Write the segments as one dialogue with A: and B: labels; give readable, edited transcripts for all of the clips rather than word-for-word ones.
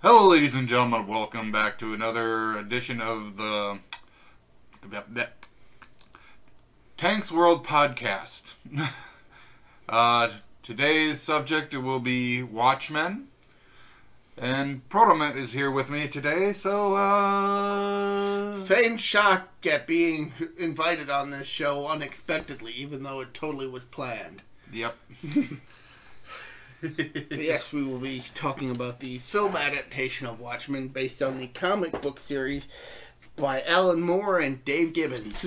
A: Hello, ladies and gentlemen. Welcome back to another edition of the Tanks World Podcast. Today's subject will be Watchmen. And Protomet is here with me today, so,
B: Famed shock at being invited on this show unexpectedly, even though it totally was planned.
A: Yep.
B: But yes, we will be talking about the film adaptation of Watchmen based on the comic book series by Alan Moore and Dave Gibbons.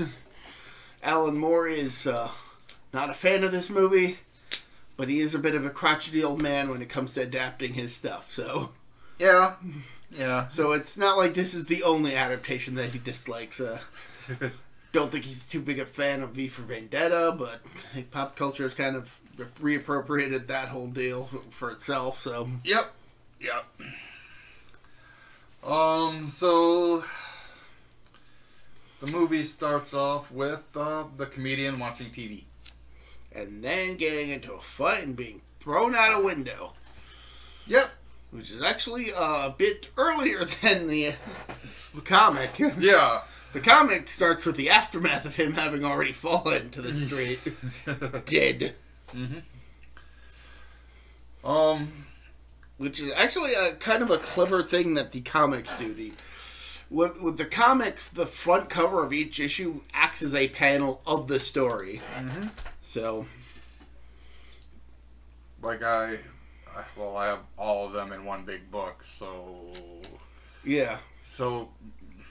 B: Alan Moore is not a fan of this movie, but he is a bit of a crotchety old man when it comes to adapting his stuff, so...
A: Yeah.
B: So it's not like this is the only adaptation that he dislikes. Don't think he's too big a fan of V for Vendetta, but pop culture has kind of reappropriated that whole deal for itself, so...
A: Yep. So... The movie starts off with the comedian watching TV.
B: And then getting into a fight and being thrown out a window.
A: Yep.
B: Which is actually a bit earlier than the comic.
A: Yeah.
B: The comic starts with the aftermath of him having already fallen to the street. Dead.
A: Mm-hmm.
B: Which is actually a kind of a clever thing that the comics do. With the comics, the front cover of each issue acts as a panel of the story.
A: Mm-hmm.
B: So...
A: Like I have all of them in one big book, so...
B: Yeah.
A: So,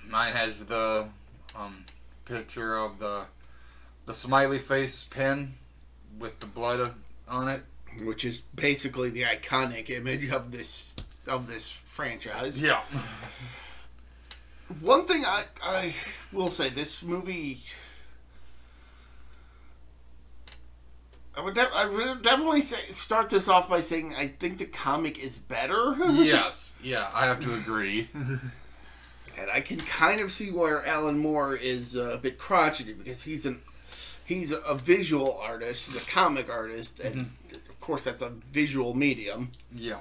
A: mine has the picture of the smiley face pen with the blood on it.
B: Which is basically the iconic image of this franchise.
A: Yeah.
B: One thing I will say, this movie... I would definitely start this off by saying I think the comic is better.
A: Yes. Yeah, I have to agree.
B: And I can kind of see where Alan Moore is a bit crotchety, because he's a visual artist, he's a comic artist, and of course that's a visual medium.
A: Yeah.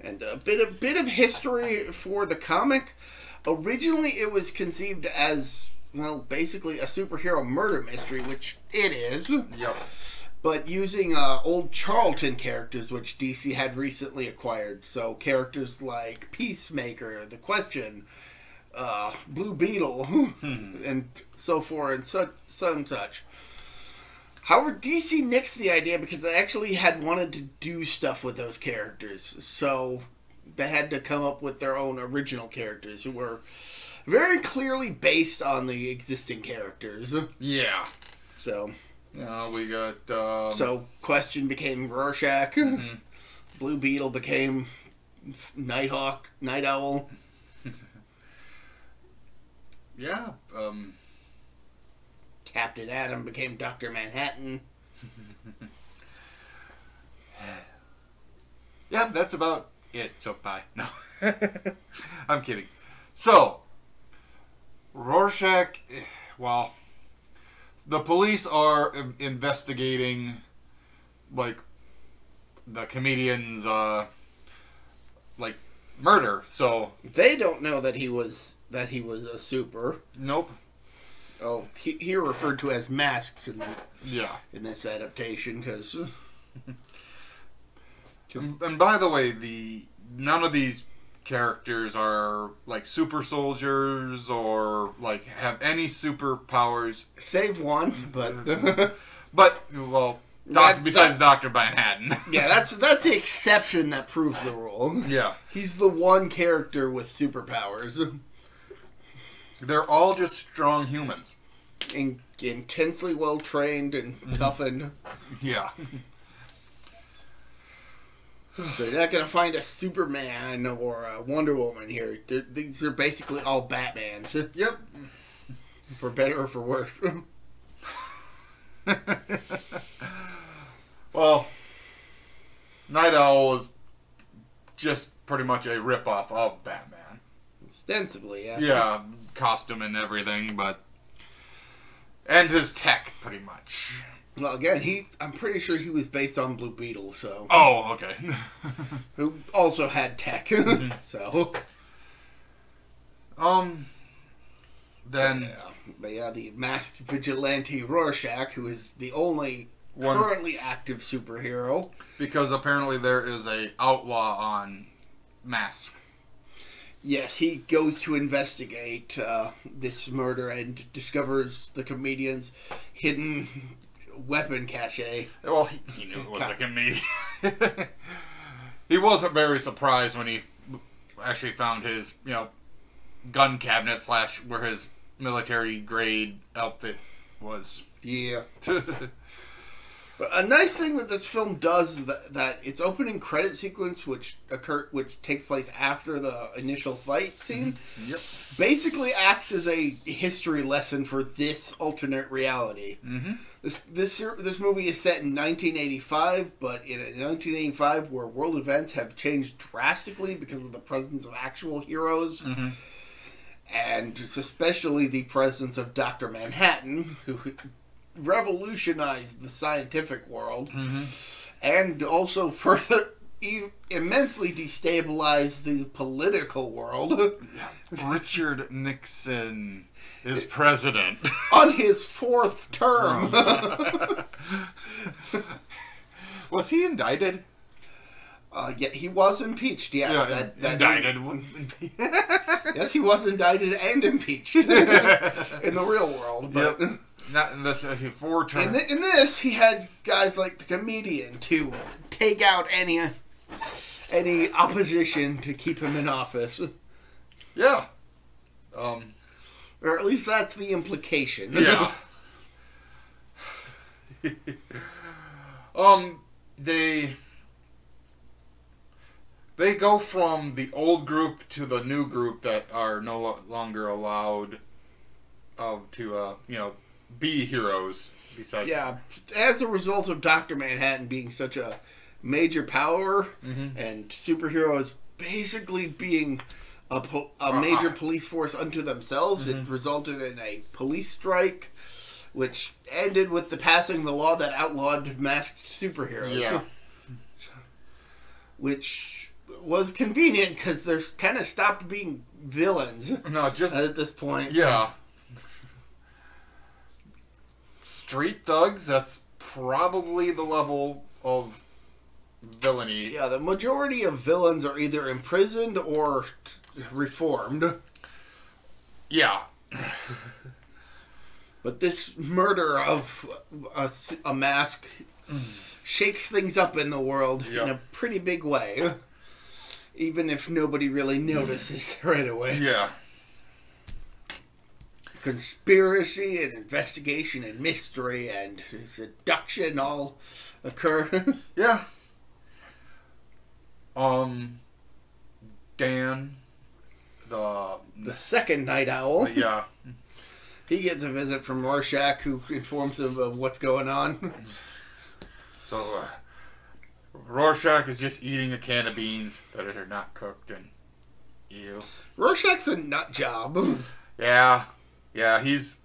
B: And a bit of history for the comic. Originally it was conceived as, well, basically a superhero murder mystery, which it is.
A: Yep.
B: But using old Charlton characters, which DC had recently acquired. So characters like Peacemaker, The Question, Blue Beetle, and so forth, and such. However, DC nixed the idea because they actually had wanted to do stuff with those characters. So they had to come up with their own original characters who were very clearly based on the existing characters.
A: Yeah.
B: So...
A: we got...
B: So, Question became Rorschach.
A: Mm-hmm.
B: Blue Beetle became Nighthawk, Night Owl.
A: Yeah.
B: Captain Atom became Dr. Manhattan.
A: Yeah, that's about it. So, bye. No. I'm kidding. So, Rorschach, well... The police are investigating, like, the comedian's, murder, so...
B: They don't know that he was a super.
A: Nope.
B: Oh, here referred to as masks in this adaptation, because...
A: And by the way, none of these characters are, like, super soldiers or, like, have any superpowers.
B: Save one, but...
A: But, well, besides Dr. Manhattan.
B: Yeah, that's the exception that proves the rule.
A: Yeah.
B: He's the one character with superpowers.
A: They're all just strong humans.
B: Intensely well-trained and toughened.
A: Yeah.
B: So you're not going to find a Superman or a Wonder Woman here. These are basically all Batmans.
A: Yep.
B: For better or for worse.
A: Well, Night Owl is just pretty much a ripoff of Batman.
B: Ostensibly, yes.
A: Yeah, costume and everything, but... And his tech, pretty much.
B: Well, again, I'm pretty sure he was based on Blue Beetle, so.
A: Oh, okay.
B: Who also had tech, so.
A: Then.
B: But yeah, the masked vigilante Rorschach, who is the only currently active superhero.
A: Because apparently there is a outlaw on Mask.
B: Yes, he goes to investigate this murder and discovers the comedian's hidden weapon cache.
A: Well, he knew it was a comedian. He wasn't very surprised when he actually found his, gun cabinet / where his military grade outfit was.
B: Yeah. A nice thing that this film does is that its opening credit sequence, which takes place after the initial fight scene, basically acts as a history lesson for this alternate reality. Mm-hmm. This movie is set in 1985, but in 1985, where world events have changed drastically because of the presence of actual heroes, and especially the presence of Dr. Manhattan, who revolutionized the scientific world, and also further immensely destabilized the political world.
A: Richard Nixon is president
B: on his 4th term.
A: Was he indicted?
B: Yeah, he was impeached. Yes,
A: that indicted.
B: Yes, he was indicted and impeached in the real world. But
A: not in this 4 terms.
B: In this, he had guys like the comedian to take out any opposition to keep him in office.
A: Yeah.
B: Or at least that's the implication.
A: Yeah. They go from the old group to the new group that are no longer allowed to be heroes. Besides,
B: as a result of Dr. Manhattan being such a major power and superheroes basically being a major police force unto themselves, it resulted in a police strike, which ended with the passing of the law that outlawed masked superheroes.
A: Yeah.
B: Which was convenient because there's kind of stopped being villains.
A: No, just
B: at this point.
A: Yeah. Street thugs, that's probably the level of villainy.
B: Yeah, the majority of villains are either imprisoned or reformed.
A: Yeah.
B: But this murder of a mask shakes things up in the world in a pretty big way. Even if nobody really notices right away.
A: Yeah.
B: Conspiracy and investigation and mystery and seduction all occur.
A: Yeah. Dan, the
B: second night owl.
A: Yeah.
B: He gets a visit from Rorschach, who informs him of what's going on.
A: So, Rorschach is just eating a can of beans that are not cooked, and ew.
B: Rorschach's a nut job.
A: Yeah. Yeah, he's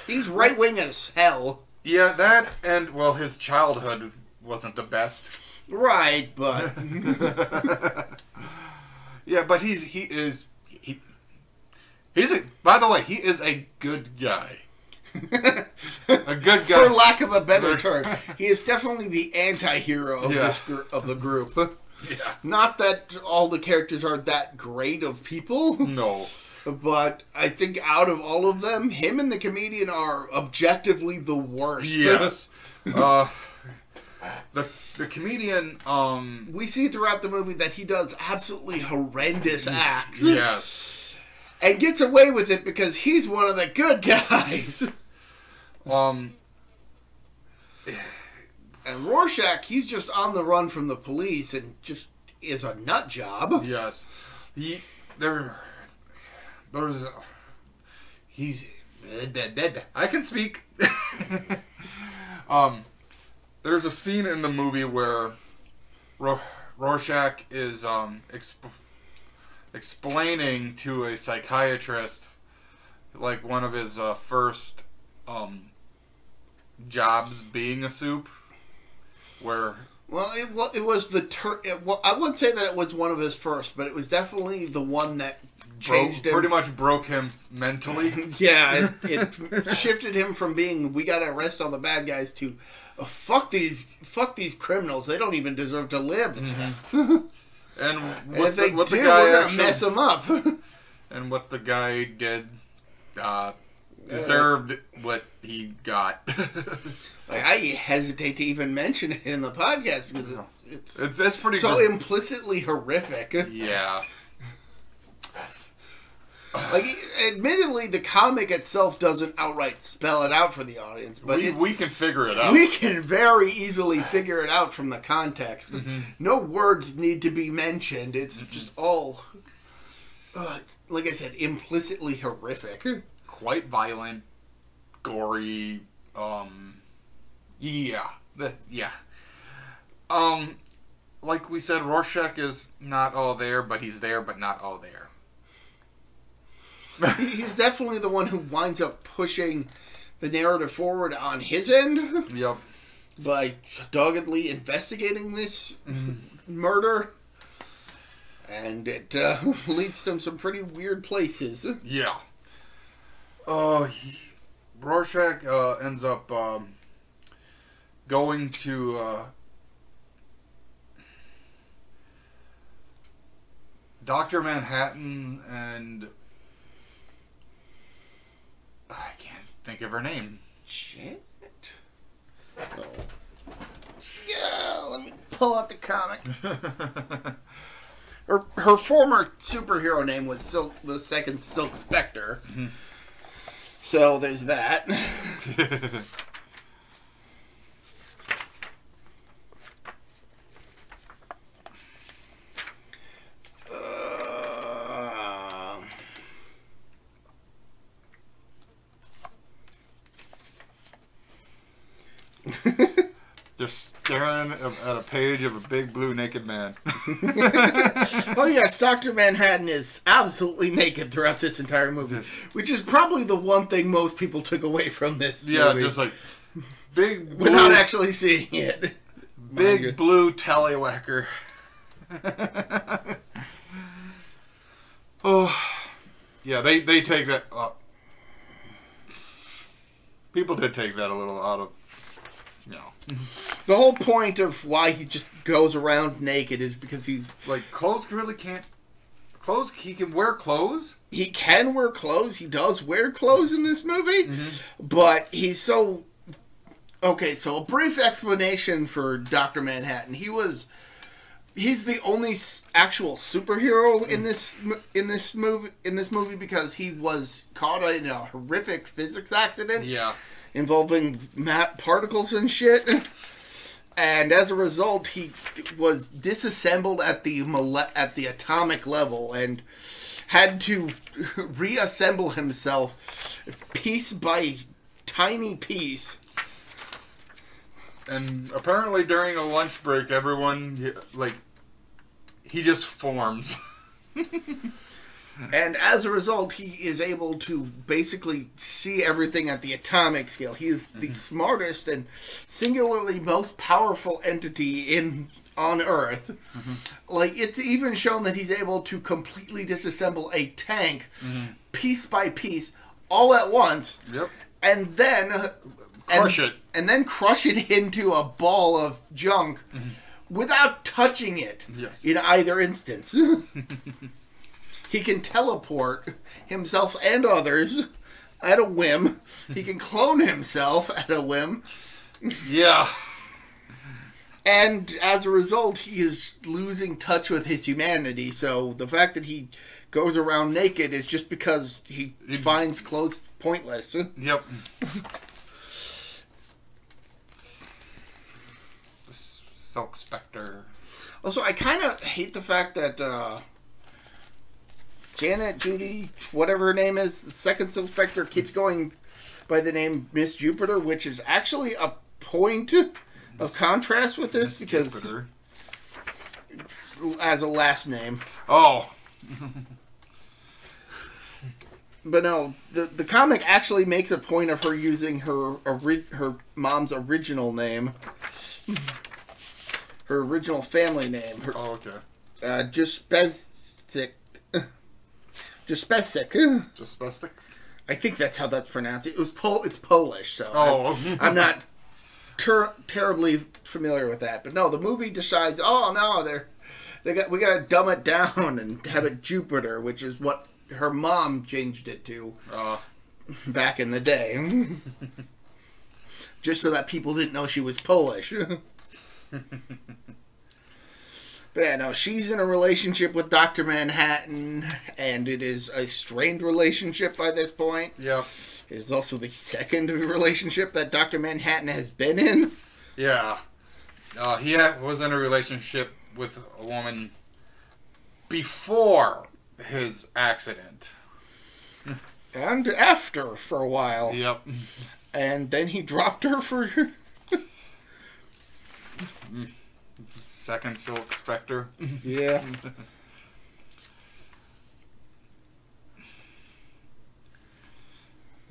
B: right wing as hell.
A: Yeah, that and his childhood wasn't the best.
B: Right, but
A: yeah, but he's by the way, he is a good guy. A good guy.
B: For lack of a better term. He is definitely the anti-hero of the group.
A: Yeah.
B: Not that all the characters are that great of people.
A: No.
B: But I think out of all of them, him and the comedian are objectively the worst.
A: Yes. The comedian,
B: we see throughout the movie that he does absolutely horrendous acts.
A: Yes.
B: And gets away with it because he's one of the good guys. And Rorschach, he's just on the run from the police and just is a nut job.
A: Yes. I can speak. There's a scene in the movie where Rorschach is explaining to a psychiatrist, like one of his first jobs being a soup, where...
B: Well, it was the I wouldn't say that it was one of his first, but it was definitely the one that changed him.
A: Pretty much broke him mentally.
B: Yeah, it shifted him from being, we gotta arrest all the bad guys, to fuck these criminals. They don't even deserve to live.
A: Mm-hmm. And
B: if they do,
A: the guy
B: we're gonna
A: actually,
B: mess them up.
A: And what the guy did deserved what he got.
B: Like, I hesitate to even mention it in the podcast because
A: it's pretty
B: so implicitly horrific.
A: Yeah.
B: Like, admittedly, the comic itself doesn't outright spell it out for the audience, but
A: we can figure it out.
B: We can very easily figure it out from the context.
A: Mm-hmm.
B: No words need to be mentioned. It's just all, it's, like I said, implicitly horrific.
A: Quite violent, gory. Yeah. Like we said, Rorschach is not all there, but not all there.
B: He's definitely the one who winds up pushing the narrative forward on his end.
A: Yep.
B: By doggedly investigating this murder. And it leads to some pretty weird places.
A: Yeah. Rorschach ends up going to Dr. Manhattan, and I can't think of her name.
B: Shit. Oh. Yeah, let me pull out the comic. Her former superhero name was the second Silk Spectre. Mm-hmm. So there's that.
A: Just staring at a page of a big blue naked man.
B: Oh yes, Dr. Manhattan is absolutely naked throughout this entire movie, which is probably the one thing most people took away from this movie.
A: Yeah, just like big blue,
B: without actually seeing it.
A: Big blue tallywhacker. Oh, yeah, they take that. People did take that a little out of, you know.
B: The whole point of why he just goes around naked is because he's
A: like, clothes really can't. Clothes, he can wear clothes.
B: He can wear clothes. He does wear clothes in this movie, but he's so. Okay, so a brief explanation for Dr. Manhattan. He's the only actual superhero in this movie because he was caught in a horrific physics accident.
A: Yeah. Involving
B: particles and shit. And as a result, he was disassembled at the atomic level and had to reassemble himself piece by tiny piece.
A: And apparently during a lunch break, everyone, like, he just forms.
B: And as a result, he is able to basically see everything at the atomic scale. He is the smartest and singularly most powerful entity on Earth. Like, it's even shown that he's able to completely disassemble a tank piece by piece all at once.
A: Yep.
B: And then
A: crush it.
B: And then crush it into a ball of junk without touching it.
A: Yes.
B: In either instance. He can teleport himself and others at a whim. He can clone himself at a whim.
A: Yeah.
B: And as a result, he is losing touch with his humanity. So the fact that he goes around naked is just because he finds clothes pointless.
A: Yep. Silk Spectre.
B: Also, I kind of hate the fact that Janet, Judy, whatever her name is, the second Silk Spectre keeps going by the name Miss Jupiter, which is actually a point of contrast with this because Jupiter. As a last name.
A: Oh.
B: But no, the comic actually makes a point of her using her mom's original name, her original family name.
A: Oh, okay.
B: Juspesic.
A: Juspesic?
B: I think that's how that's pronounced. It's Polish, so I'm not terribly familiar with that. But no, the movie decides, oh no, we gotta dumb it down and have it Jupiter, which is what her mom changed it to back in the day. Just so that people didn't know she was Polish. But yeah, no, she's in a relationship with Dr. Manhattan, and it is a strained relationship by this point.
A: Yep.
B: It is also the second relationship that Dr. Manhattan has been in.
A: Yeah. He was in a relationship with a woman before his accident.
B: And after, for a while.
A: Yep.
B: And then he dropped her for...
A: Second Silk Spectre.
B: Yeah.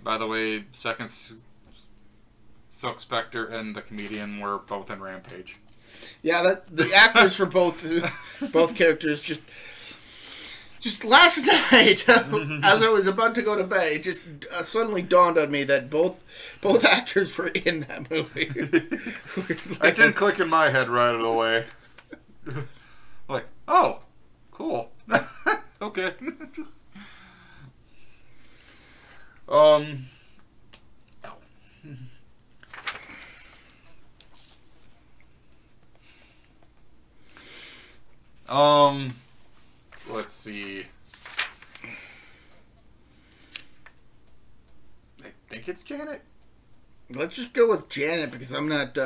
A: By the way, Second Silk Spectre and the comedian were both in Rampage.
B: Yeah, the actors for both characters just last night, as I was about to go to bed, it just suddenly dawned on me that both actors were in that movie.
A: It didn't click in my head right away. Like, oh, cool. Okay. Let's see. I think it's Janet.
B: Let's just go with Janet because I'm not.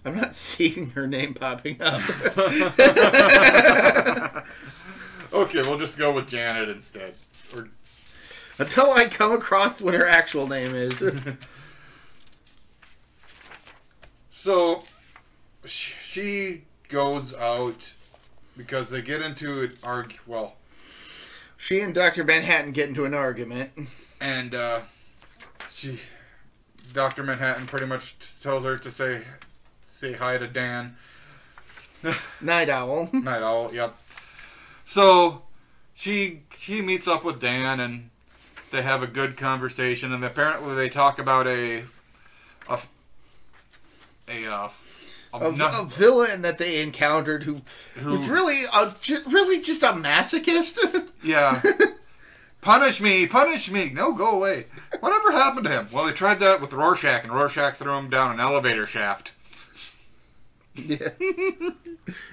B: I'm not seeing her name popping up.
A: Okay, we'll just go with Janet instead. Or...
B: Until I come across what her actual name is.
A: So, she goes out because they get into an well...
B: She and Dr. Manhattan get into an argument.
A: And, Dr. Manhattan pretty much tells her to say hi to Dan.
B: Night Owl.
A: Night Owl, yep. So, she meets up with Dan, and they have a good conversation, and apparently they talk about a
B: villain that they encountered who was really just a masochist.
A: Yeah. Punish me! No, go away. Whatever happened to him? Well, they tried that with Rorschach, and Rorschach threw him down an elevator shaft.
B: Yeah.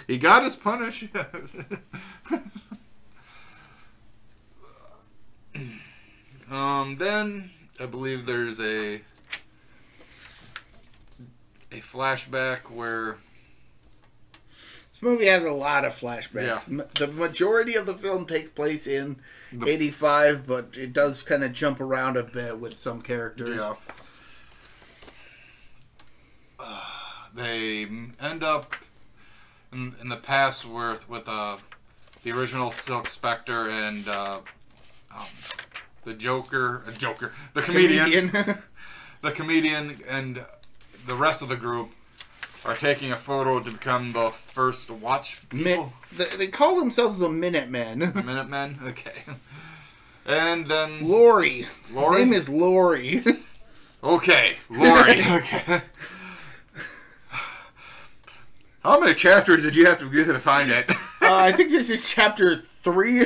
A: He got his punish. Then I believe there's a flashback where
B: this movie has a lot of flashbacks.
A: Yeah.
B: The majority of the film takes place in 85, but it does kind of jump around a bit with some characters.
A: Yeah. They end up in the past with the original Silk Spectre and the comedian, the comedian, and the rest of the group are taking a photo to become the first watch people.
B: They call themselves the Minutemen.
A: Minutemen, okay. And then
B: Lori.
A: Lori?
B: Her name is Lori.
A: Okay, Lori. Okay. How many chapters did you have to get to find it?
B: I think this is chapter 3.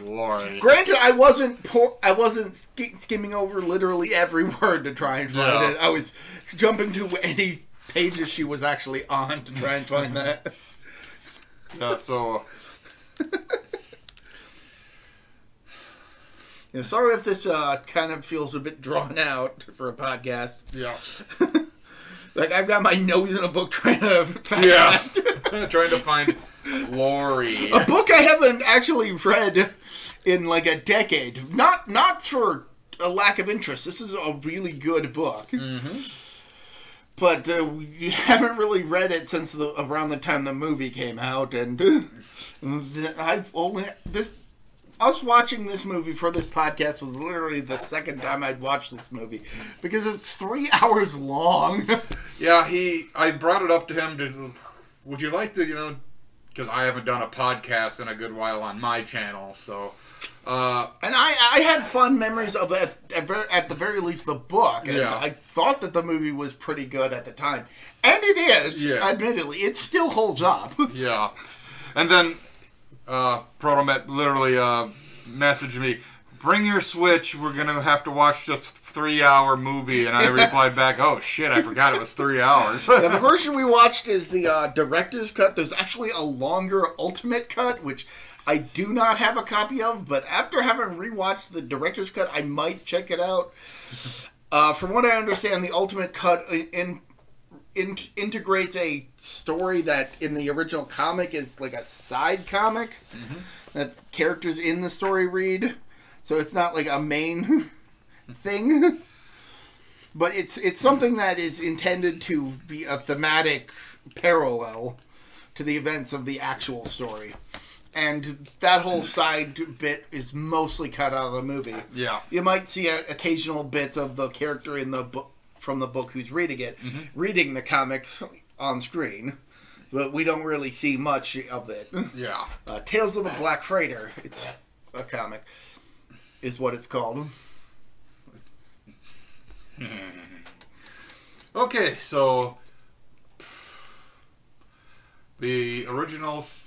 A: Lori.
B: Granted, I wasn't skimming over literally every word to try and find it. I was jumping to any pages she was actually on to try and find that.
A: Yeah, so...
B: Yeah, sorry if this kind of feels a bit drawn out for a podcast.
A: Yeah.
B: Like, I've got my nose in a book trying to find
A: trying to find Lori.
B: A book I haven't actually read in like a decade. Not for a lack of interest. This is a really good book.
A: Mm-hmm.
B: but you haven't really read it since around the time the movie came out, and I've only us watching this movie for this podcast was literally the second time I'd watched this movie because it's 3 hours long.
A: Yeah, I brought it up to him would you like to, because I haven't done a podcast in a good while on my channel, so.
B: And I had fun memories of it, at the very least the book, and I thought that the movie was pretty good at the time. And it is, admittedly. It still holds up.
A: Yeah. And then Protomet literally messaged me, bring your Switch, we're going to have to watch this 3-hour movie. And I replied back, oh shit, I forgot it was 3 hours.
B: Yeah, the version we watched is the director's cut. There's actually a longer ultimate cut, which I do not have a copy of, but after having rewatched the director's cut, I might check it out. From what I understand, the ultimate cut integrates a story that in the original comic is like a side comic that characters in the story read. So it's not like a main thing. But it's something that is intended to be a thematic parallel to the events of the actual story. And that whole side bit is mostly cut out of the movie.
A: Yeah.
B: You might see occasional bits of the character in the book from the book who's reading it, reading the comics on screen, but we don't really see much of it.
A: Yeah.
B: Tales of the Black Freighter, it's a comic, is what it's called.
A: Okay, so the originals,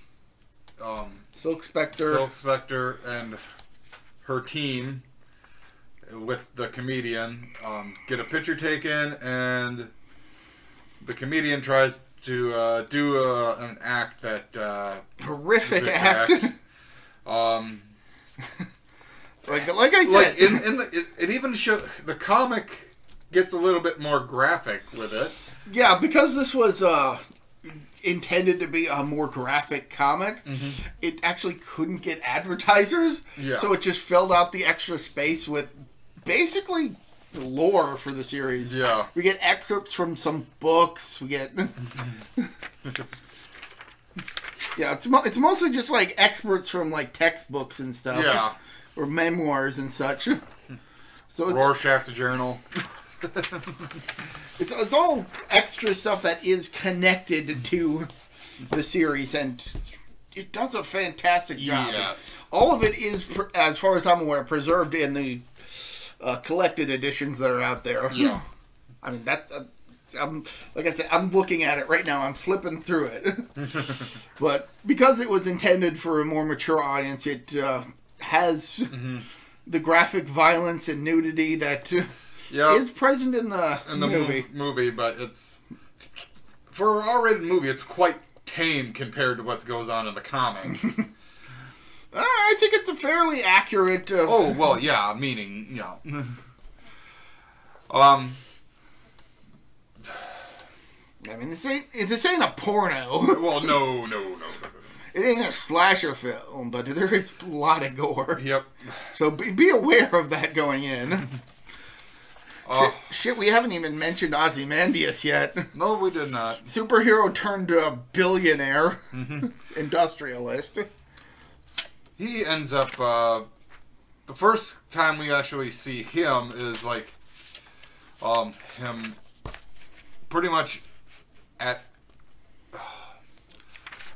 B: Silk Spectre
A: and her team with the comedian get a picture taken, and the comedian tries to do an act that
B: horrific act. Like I said,
A: like it even show the comic gets a little bit more graphic with it.
B: Yeah, because this was intended to be a more graphic comic, it actually couldn't get advertisers, so it just filled out the extra space with basically lore for the series.
A: Yeah.
B: We get excerpts from some books, we get... yeah, it's mostly just like excerpts from like textbooks and stuff.
A: Yeah.
B: Or memoirs and such. So it's...
A: Rorschach's journal.
B: It's all extra stuff that is connected to the series, and it does a fantastic job.
A: Yes.
B: All of it is, as far as I'm aware, preserved in the collected editions that are out there.
A: Yeah.
B: I mean, like I said, I'm looking at it right now. I'm flipping through it. But because it was intended for a more mature audience, it has the graphic violence and nudity that... is present in the
A: movie, but it's for an R-rated movie. It's quite tame compared to what goes on in the comic.
B: I think it's a fairly accurate.
A: Oh well, yeah. Meaning, I
B: mean, this ain't a porno.
A: Well, no.
B: It ain't a slasher film, but there is a lot of gore.
A: Yep.
B: So be aware of that going in. Shit, we haven't even mentioned Ozymandias yet.
A: No, we did not.
B: Superhero turned billionaire. Industrialist.
A: He ends up, the first time we actually see him is like, him pretty much at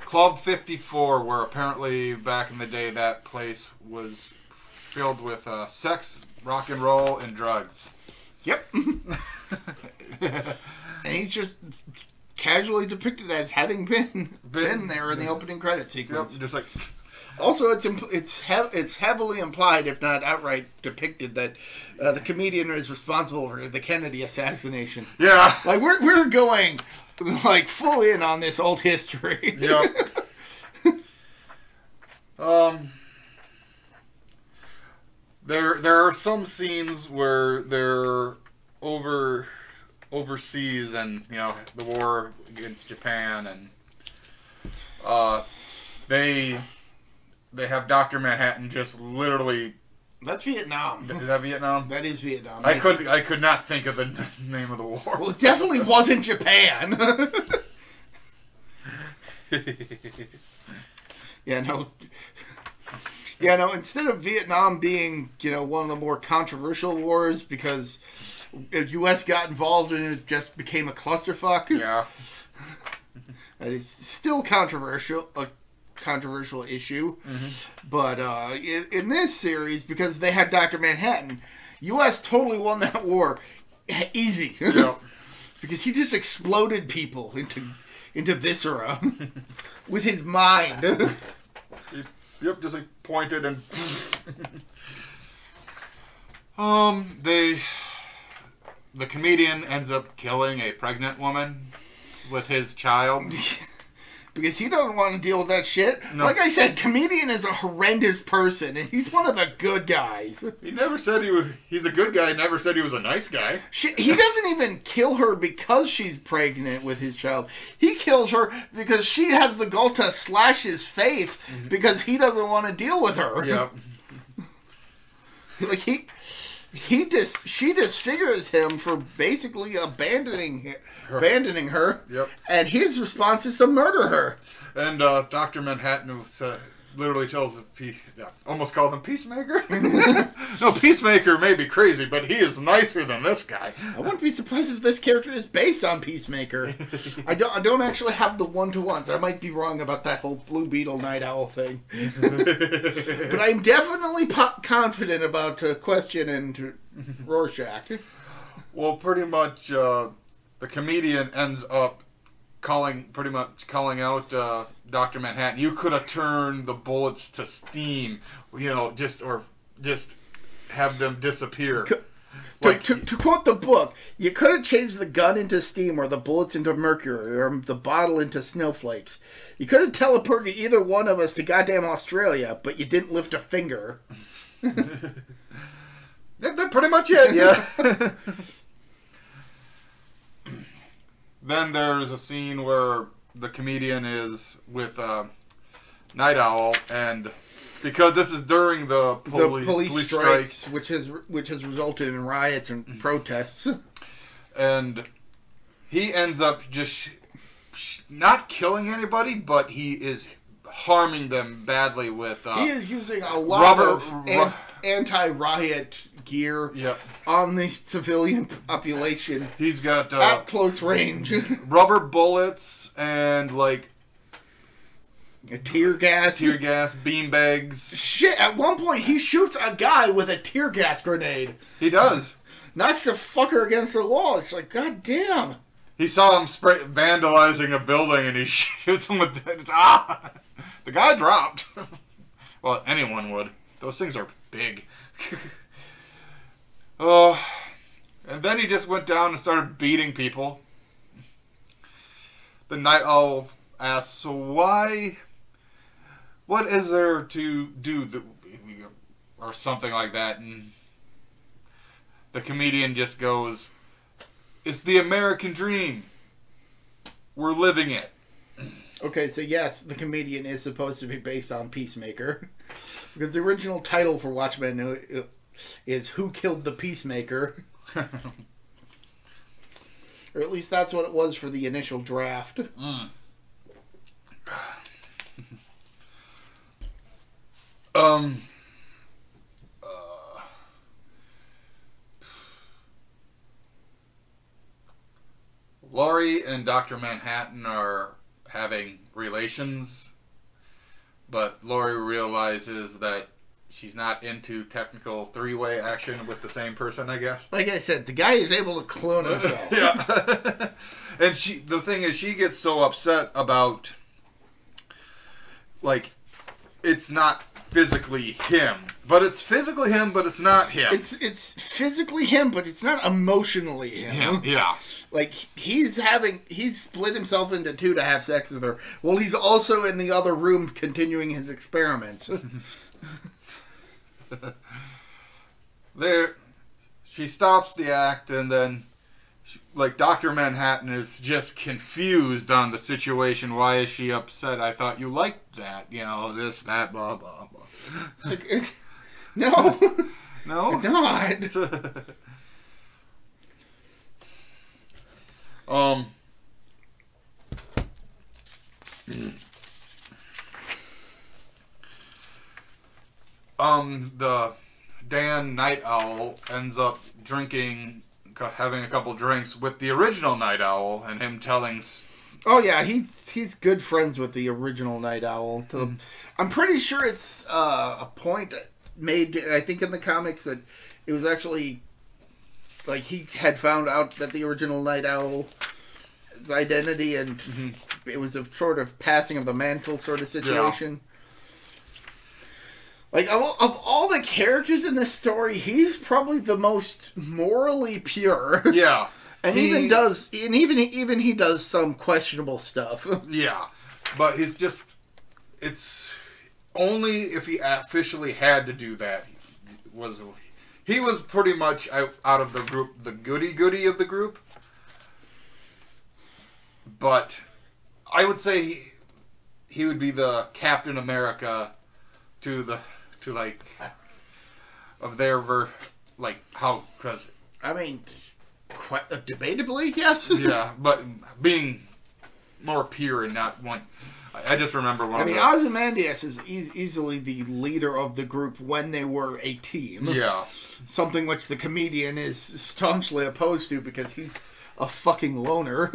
A: Club 54, where apparently back in the day that place was filled with sex, rock and roll, and drugs.
B: Yep. And he's just casually depicted as having been there in the opening credit sequence.
A: Yep, just like...
B: Also, it's heavily implied, if not outright depicted, that the comedian is responsible for the Kennedy assassination.
A: Yeah.
B: Like, we're going, like, full in on this old history.
A: Yep. There are some scenes where they're overseas and, the war against Japan, and they have Dr. Manhattan just literally
B: That's Vietnam.
A: Is that Vietnam?
B: That is Vietnam.
A: I could not think of the name of the war.
B: Well, it definitely wasn't Japan. Yeah, no. Yeah, no, instead of Vietnam being, one of the more controversial wars because the U.S. got involved and it just became a clusterfuck.
A: Yeah.
B: It is still controversial, a controversial issue. Mm-hmm. But in this series, because they had Dr. Manhattan, U.S. totally won that war. Easy.
A: Yeah.
B: Because he just exploded people into viscera with his mind.
A: Yep, just like pointed and... The comedian ends up killing a pregnant woman with his child.
B: Because he doesn't want to deal with that shit.
A: No.
B: Like I said, comedian is a horrendous person, and he's one of the good guys.
A: He never said he's a good guy, never said he was a nice guy.
B: He doesn't even kill her because she's pregnant with his child. He kills her because she has the gall to slash his face because he doesn't want to deal with her.
A: Yep.
B: Like she disfigures him for basically abandoning her.
A: Yep.
B: And his response is to murder her.
A: And Dr. Manhattan literally tells almost called him Peacemaker. No, Peacemaker may be crazy, but he is nicer than this guy.
B: I wouldn't be surprised if this character is based on Peacemaker. I don't actually have the one-to-ones. I might be wrong about that whole Blue Beetle Night Owl thing. But I'm definitely confident about Question and Rorschach.
A: Well, pretty much the comedian ends up calling out Dr. Manhattan. You could have turned the bullets to steam, just have them disappear.
B: To quote the book, you could have changed the gun into steam or the bullets into mercury or the bottle into snowflakes. You could have teleported either one of us to goddamn Australia, but you didn't lift a finger.
A: That's pretty much it, yeah. Then there's a scene where the comedian is with Night Owl, and because this is during the police strikes,
B: which has resulted in riots and protests,
A: and he ends up just not killing anybody, but he is harming them badly with.
B: He is using a lot of anti-riot gear on the civilian population.
A: He's got
B: at close range
A: rubber bullets and
B: tear gas,
A: beanbags.
B: Shit! At one point, he shoots a guy with a tear gas grenade.
A: He does.
B: Knocks the fucker against the wall. It's like, god damn.
A: He saw him vandalizing a building, and he shoots him with the guy dropped. Well, anyone would. Those things are big. And then he just went down and started beating people. The Night Owl asks, so what is there to do or something like that? And the comedian just goes, it's the American dream. We're living it.
B: Okay, so yes, the comedian is supposed to be based on Peacemaker. Because the original title for Watchmen is Who Killed the Peacemaker? Or at least that's what it was for the initial draft.
A: Laurie and Dr. Manhattan are having relations, but Laurie realizes that she's not into technical three-way action with the same person, I guess.
B: Like I said, the guy is able to clone himself.
A: Yeah. And the thing is, she gets so upset about, it's not physically him. But it's physically him, but it's not him.
B: It's physically him, but it's not emotionally him.
A: Yeah.
B: He's split himself into two to have sex with her. Well, he's also in the other room continuing his experiments.
A: She stops the act, and then, Dr. Manhattan is just confused on the situation. Why is she upset? I thought you liked that. This, that, blah, blah, blah.
B: No.
A: No?
B: Not.
A: The Dan Night Owl ends up having a couple drinks with the original Night Owl, and him telling.
B: Oh yeah, he's good friends with the original Night Owl. I'm pretty sure it's a point made, I think, in the comics that it was actually like he had found out that the original Night Owl's identity, and it was a sort of passing of the mantle sort of situation. Yeah. Like, of all the characters in this story, he's probably the most morally pure.
A: Yeah.
B: And even he does some questionable stuff.
A: Yeah. But it's only if he officially had to do that he was pretty much out of the group, the goody of the group. But I would say he would be the Captain America because
B: I mean, quite debatably, yes.
A: Yeah, but being more pure and not one. I just remember one.
B: Ozymandias is easily the leader of the group when they were a team.
A: Yeah,
B: something which the comedian is staunchly opposed to because he's a fucking loner.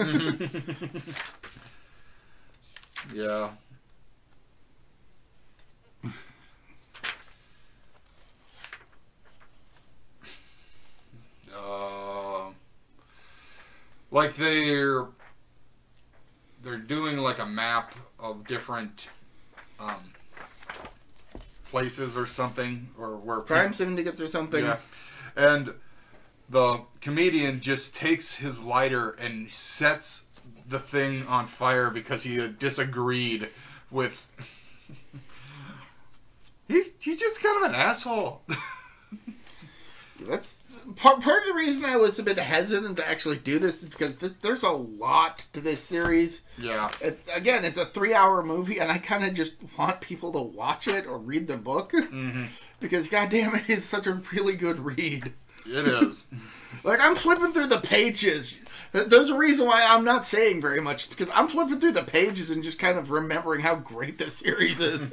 A: Yeah. Like they're doing like a map of different places or something, or where
B: crime syndicates or something.
A: Yeah, and the comedian just takes his lighter and sets the thing on fire because he disagreed with. He's just kind of an asshole.
B: That's part of the reason I was a bit hesitant to actually do this is because there's a lot to this series.
A: Yeah.
B: It's a 3-hour movie, and I kind of just want people to watch it or read the book. Mm-hmm. Because, goddamn, it is such a really good read.
A: It is.
B: Like, I'm flipping through the pages. There's a reason why I'm not saying very much, because I'm flipping through the pages and just kind of remembering how great this series is.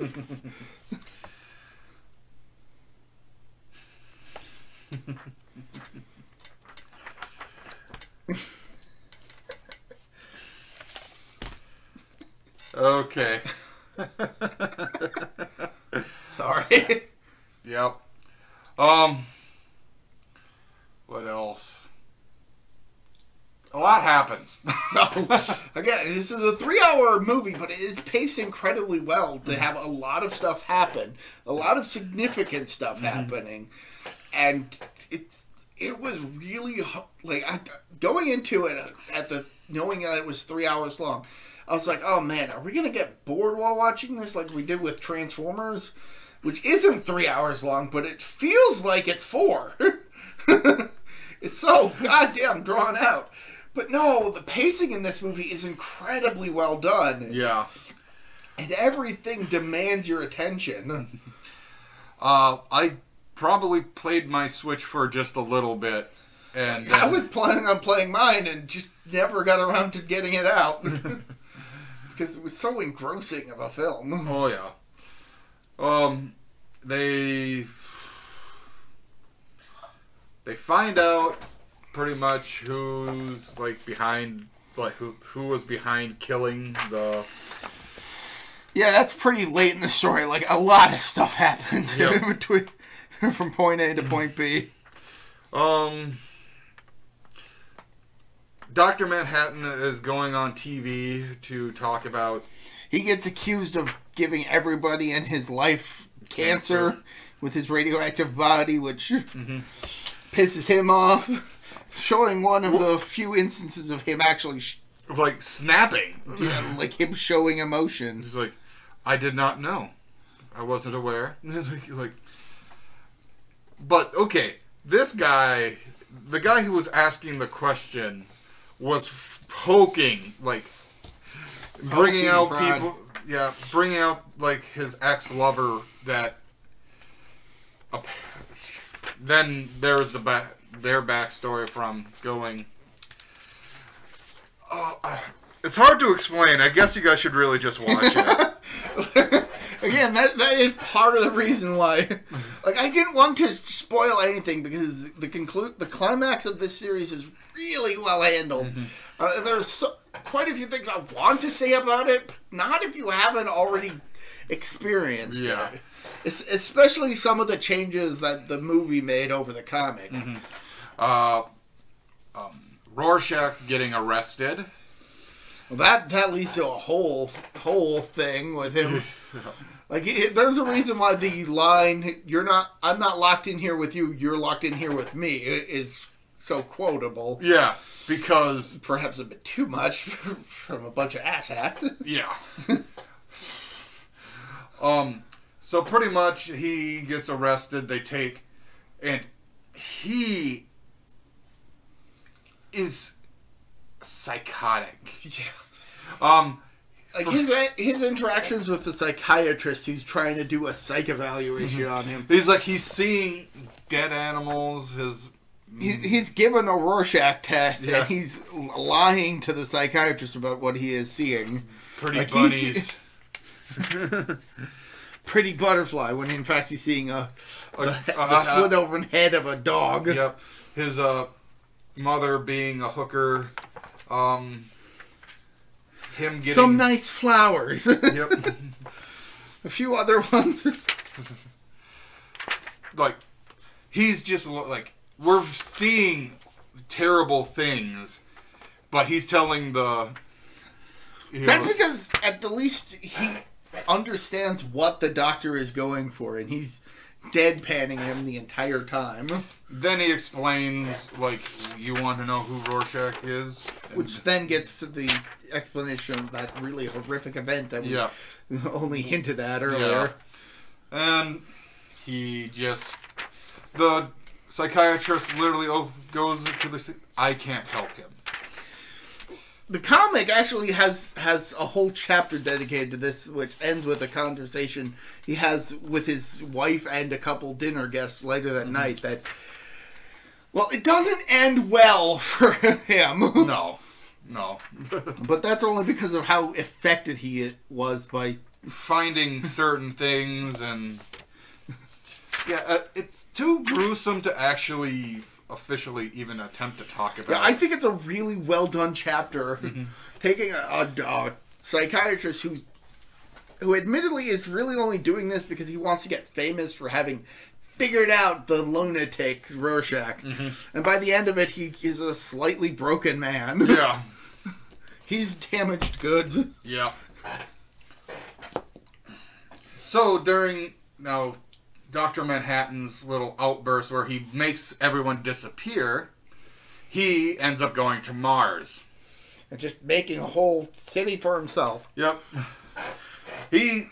A: Okay.
B: Sorry.
A: Yep. What else? A lot happens.
B: Again, this is a 3-hour movie, but it is paced incredibly well to have a lot of stuff happen, a lot of significant stuff happening, and it was really like going into it knowing that it was 3 hours long. I was like, oh man, are we gonna get bored while watching this like we did with Transformers, which isn't 3 hours long, but it feels like it's 4. It's so goddamn drawn out. But no, the pacing in this movie is incredibly well done.
A: Yeah.
B: And everything demands your attention.
A: I probably played my Switch for just a little bit. And
B: I was planning on playing mine and just never got around to getting it out. Because it was so engrossing of a film.
A: Oh, yeah. They find out pretty much who's like behind, like who was behind killing the.
B: Yeah, that's pretty late in the story. Like a lot of stuff happens in between, from point A to point B.
A: Dr. Manhattan is going on TV to talk about.
B: He gets accused of giving everybody in his life cancer with his radioactive body, which pisses him off. Showing one of the few instances of him actually
A: like snapping.
B: Yeah, like him showing emotion.
A: He's like, I did not know. I wasn't aware. But okay, this guy, the guy who was asking the question, was poking, like bringing out people. Yeah, bringing out like his ex-lover that then there's their backstory from going. It's hard to explain. I guess you guys should really just watch it.
B: Again, that is part of the reason why. Like, I didn't want to spoil anything because the climax of this series is really well handled. There's quite a few things I want to say about it, not if you haven't already experienced it. Especially some of the changes that the movie made over the comic.
A: Rorschach getting arrested.
B: Well, that leads to a whole thing with him. Like, there's a reason why the line "I'm not locked in here with you, you're locked in here with me" is so quotable.
A: Yeah, because
B: perhaps a bit too much from a bunch of asshats.
A: Yeah. So pretty much he gets arrested. And he is psychotic.
B: Yeah. Like his interactions with the psychiatrist who's trying to do a psych evaluation on him.
A: He's seeing dead animals.
B: He's given a Rorschach test and he's lying to the psychiatrist about what he is seeing.
A: Pretty bunnies.
B: Pretty butterfly, when in fact he's seeing the split open head of a dog.
A: Yep. His mother being a hooker. Him getting
B: some nice flowers.
A: Yep.
B: A few other ones.
A: Like, he's just like, we're seeing terrible things, but he's telling the.
B: That's because at the least he understands what the doctor is going for, and he's deadpanning him the entire time.
A: Then he explains, like, you want to know who Rorschach is?
B: Which then gets to the explanation of that really horrific event that we only hinted at earlier.
A: Yeah. And the psychiatrist literally goes to I can't help him.
B: The comic actually has a whole chapter dedicated to this, which ends with a conversation he has with his wife and a couple dinner guests later that night. That, well, it doesn't end well for him.
A: No.
B: But that's only because of how affected he was by
A: finding certain things, and it's too gruesome to actually officially even attempt to talk about.
B: Yeah, I think it's a really well done chapter, taking a psychiatrist who admittedly is really only doing this because he wants to get famous for having figured out the lunatic Rorschach, and by the end of it, he is a slightly broken man.
A: Yeah,
B: he's damaged goods.
A: Yeah. So during Dr. Manhattan's little outburst where he makes everyone disappear, he ends up going to Mars.
B: And just making a whole city for himself.
A: Yep.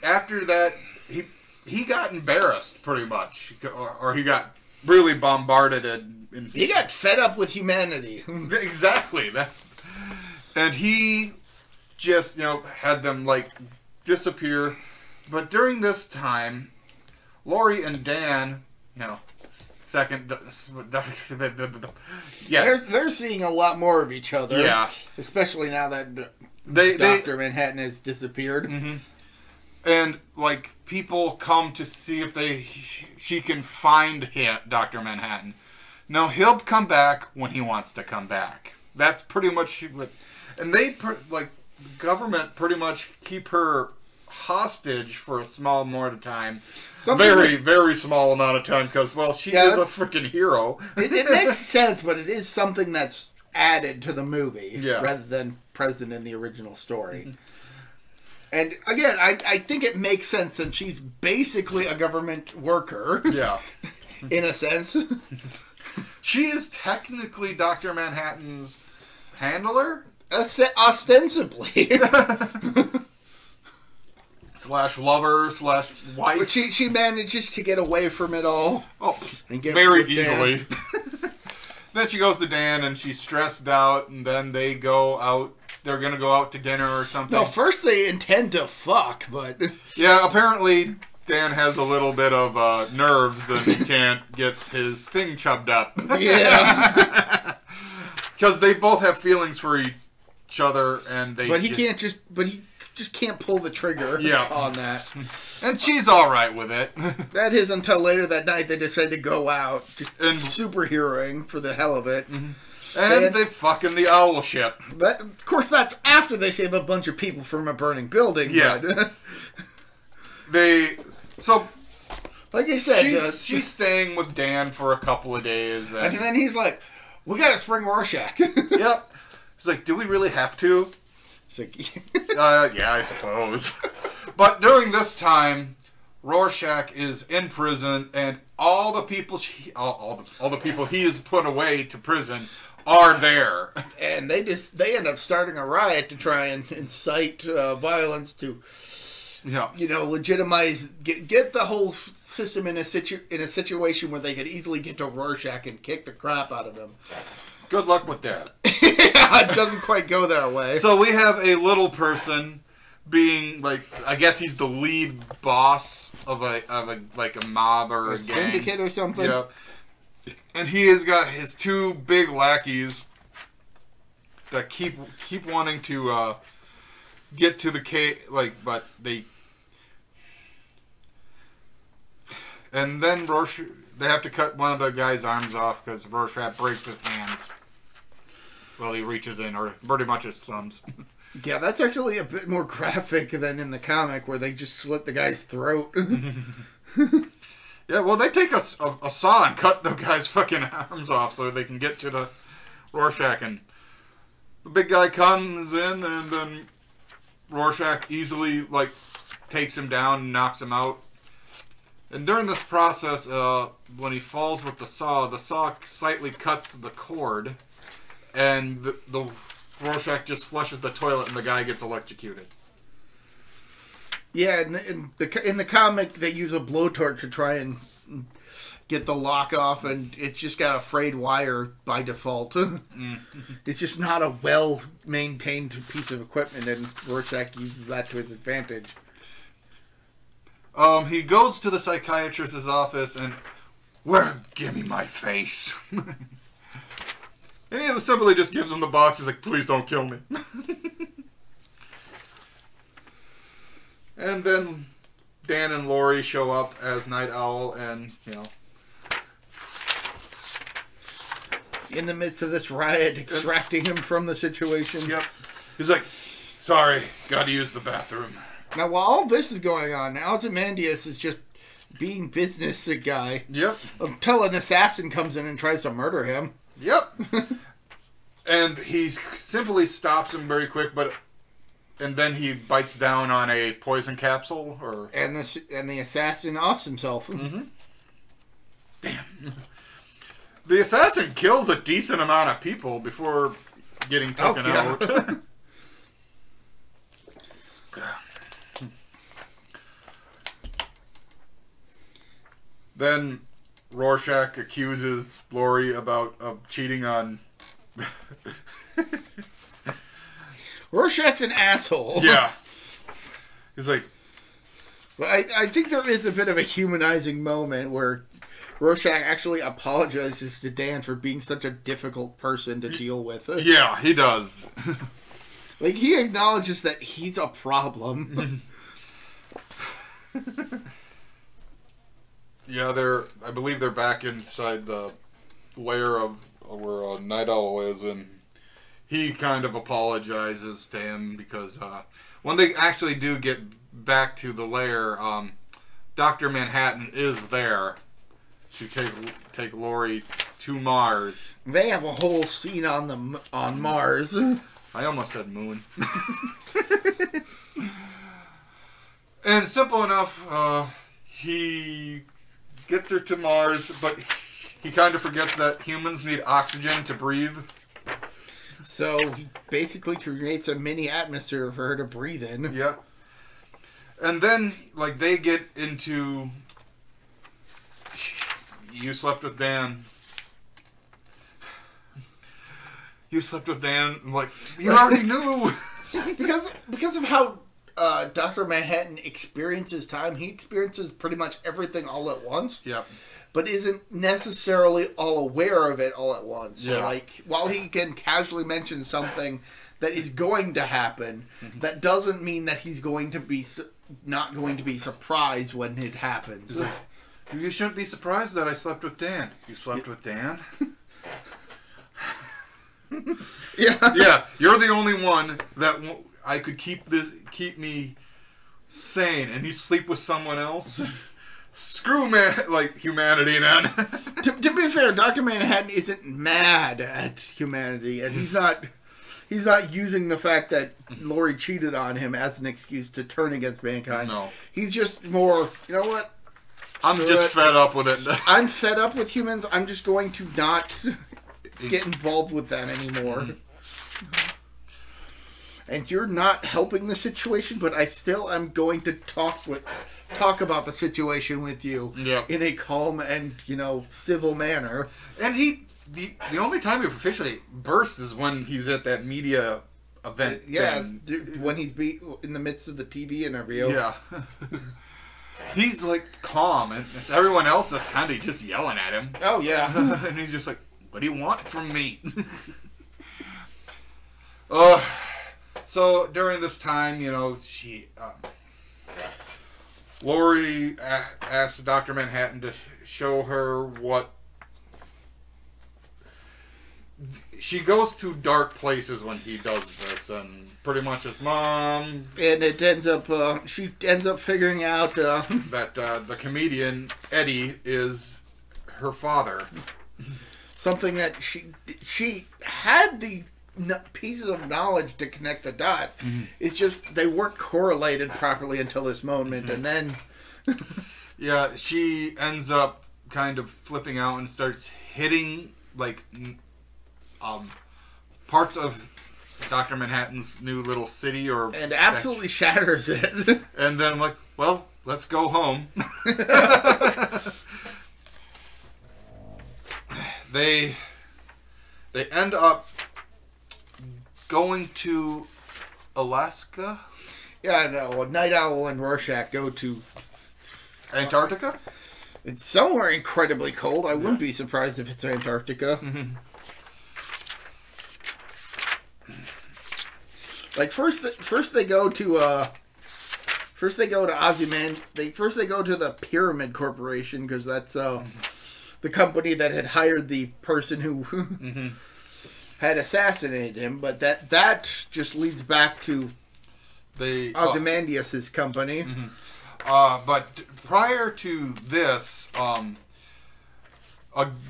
A: After that, he got embarrassed, pretty much. Or he got really bombarded.
B: He got fed up with humanity.
A: Exactly. And he just, had them, disappear. But during this time, Lori and Dan,
B: they're seeing a lot more of each other.
A: Yeah.
B: Especially now that Dr. Manhattan has disappeared.
A: And, people come to see if she can find Dr. Manhattan. No, he'll come back when he wants to come back. That's pretty much what... And they, government pretty much keep her hostage for a small amount of time. Very small amount of time because, she is a freaking hero.
B: It makes sense, but it is something that's added to the movie rather than present in the original story. And again, I think it makes sense since she's basically a government worker.
A: Yeah.
B: In a sense.
A: She is technically Dr. Manhattan's handler?
B: Ostensibly.
A: / lover / wife.
B: But she manages to get away from it all.
A: Oh, and get very easily. Then she goes to Dan and she's stressed out, and then they go out. They're going to go out to dinner or something.
B: No, first they intend to fuck, but...
A: Yeah, apparently Dan has a little bit of nerves and he can't get his thing chubbed up.
B: Yeah.
A: Because they both have feelings for each other, and they.
B: But he just can't pull the trigger on that.
A: And she's all right with it.
B: That is until later that night they decide to go out, just superheroing for the hell of it.
A: Mm-hmm. And they fucking the owl ship.
B: Of course, that's after they save a bunch of people from a burning building.
A: Yeah. So,
B: like I said,
A: she's staying with Dan for a couple of days.
B: And then he's like, we gotta spring Rorschach.
A: Yep. He's like, do we really have to?
B: He's like,
A: yeah, I suppose. But during this time, Rorschach is in prison, and all the people all the people he has put away to prison are there. And
B: they end up starting a riot to try and incite violence to, legitimize, get the whole system in a situation where they could easily get to Rorschach and kick the crap out of him.
A: Good luck with that.
B: It doesn't quite go that way.
A: So we have a little person being like, I guess he's the lead boss of a mob or a gang.
B: Syndicate or something.
A: Yeah. And he has got his two big lackeys that keep wanting to get to the cave, but they. And then Rorschach, they have to cut one of the guy's arms off because Rorschach breaks his hands. Well, he reaches in, or pretty much his thumbs.
B: Yeah, that's actually a bit more graphic than in the comic where they just slit the guy's throat.
A: Yeah, well, they take a saw and cut the guy's fucking arms off so they can get to the Rorschach. And the big guy comes in, and then Rorschach easily, takes him down and knocks him out. And during this process, when he falls with the saw slightly cuts the cord, and the Rorschach just flushes the toilet, and the guy gets electrocuted.
B: Yeah, in the comic, they use a blowtorch to try and get the lock off, and it's just got a frayed wire by default. It's just not a well-maintained piece of equipment, and Rorschach uses that to his advantage.
A: He goes to the psychiatrist's office, and, give me my face. And he simply just gives him the box. He's like, please don't kill me. And then Dan and Lori show up as Night Owl, and,
B: in the midst of this riot, extracting him from the situation.
A: Yep. He's like, sorry, gotta use the bathroom.
B: Now, while all this is going on, Ozymandias is just being business guy.
A: Yep.
B: Until an assassin comes in and tries to murder him.
A: Yep. And he simply stops him very quick, and then he bites down on a poison capsule,
B: and the assassin offs himself.
A: Mm-hmm. Damn. The assassin kills a decent amount of people before getting taken out. Then Rorschach accuses Lori of cheating on.
B: Rorschach's an asshole.
A: Yeah. He's like...
B: But I think there is a bit of a humanizing moment where Rorschach actually apologizes to Dan for being such a difficult person to deal with.
A: Yeah, he does.
B: He acknowledges that he's a problem.
A: Yeah, I believe they're back inside the lair of where Night Owl is, and he kind of apologizes to him because when they actually do get back to the lair, Dr. Manhattan is there to take Lori to Mars.
B: They have a whole scene on Mars.
A: I almost said moon. And simple enough, he gets her to Mars, but he kind of forgets that humans need oxygen to breathe.
B: So he basically creates a mini atmosphere for her to breathe in.
A: Yeah. And then, they get into... You slept with Dan. You slept with Dan. You already knew.
B: Because of how Dr. Manhattan experiences time, he experiences pretty much everything all at once.
A: Yep.
B: But isn't necessarily all aware of it all at once.
A: Yeah.
B: So, like, while he can casually mention something that is going to happen, that doesn't mean that he's going to be not going to be surprised when it happens.
A: You shouldn't be surprised that I slept with Dan. You slept with Dan?
B: Yeah.
A: Yeah, you're the only one that I could keep me sane, and you sleep with someone else? Screw humanity, then.
B: To be fair, Dr. Manhattan isn't mad at humanity, and he's not using the fact that Lori cheated on him as an excuse to turn against mankind.
A: No.
B: He's just more, you know what?
A: I'm just fed up with it.
B: I'm fed up with humans. I'm just going to not get involved with them anymore. And you're not helping the situation, but I still am going to talk about the situation with you in a calm and, civil manner. And
A: the only time he officially bursts is when he's at that media event.
B: When he's in the midst of the TV interview.
A: Yeah. He's like calm, and it's everyone else that's kind of just yelling at him.
B: Oh, yeah.
A: And he's just like, what do you want from me? So during this time, Lori asked Dr. Manhattan to show her what. She goes to dark places when he does this, and pretty much his mom.
B: And it ends up, she ends up figuring out
A: that the comedian Eddie is her father.
B: Something that she had the pieces of knowledge to connect the dots. Mm-hmm. It's just they weren't correlated properly until this moment, and then.
A: Yeah, she ends up kind of flipping out and starts hitting parts of Dr. Manhattan's new little city and
B: absolutely shatters it.
A: And then I'm like, well, let's go home. They end up going to Alaska.
B: Yeah, I know. Night Owl and Rorschach go to
A: Antarctica.
B: It's somewhere incredibly cold. I wouldn't be surprised if it's Antarctica.
A: Mm-hmm.
B: Like first they go to Ozymandias. They go to the Pyramid Corporation because that's the company that had hired the person who had assassinated him. But that just leads back to Ozymandias' company.
A: Mm-hmm. But prior to this, a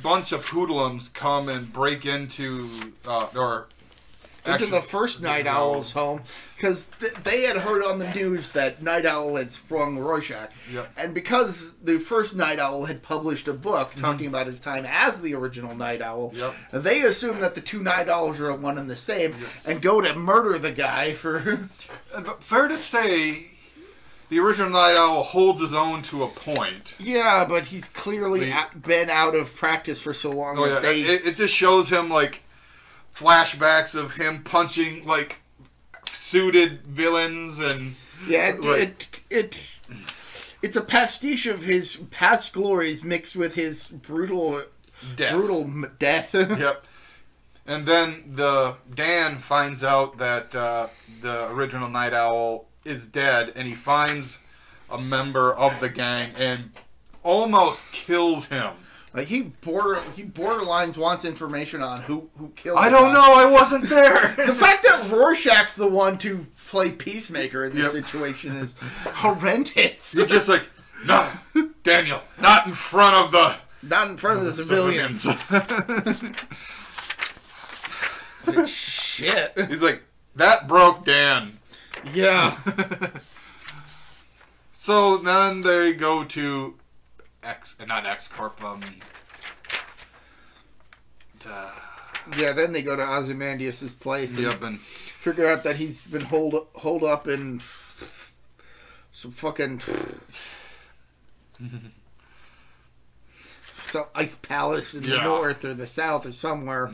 A: bunch of hoodlums come and break into
B: the first Night Owl's home because they had heard on the news that Night Owl had sprung Rorschach.
A: Yep.
B: And because the first Night Owl had published a book talking about his time as the original Night Owl, they assume that the two Night Owls are one and the same and go to murder the guy for...
A: But fair to say, the original Night Owl holds his own to a point.
B: Yeah, but he's clearly been out of practice for so long.
A: Oh, yeah. It just shows him, flashbacks of him punching suited villains and
B: it's a pastiche of his past glories mixed with his brutal death.
A: Yep. And then Dan finds out that the original Night Owl is dead, and he finds a member of the gang and almost kills him.
B: Like he borderlines wants information on who killed him.
A: I don't know. I wasn't there.
B: The fact that Rorschach's the one to play peacemaker in this situation is horrendous.
A: You're just like, no, Daniel, not in front of
B: the civilians. Like, shit.
A: He's like, that broke Dan.
B: Yeah.
A: So then they go to X-Corp.
B: Then they go to Ozymandias' place
A: and
B: figure out that he's been holed up in some fucking some ice palace in the north or the south or somewhere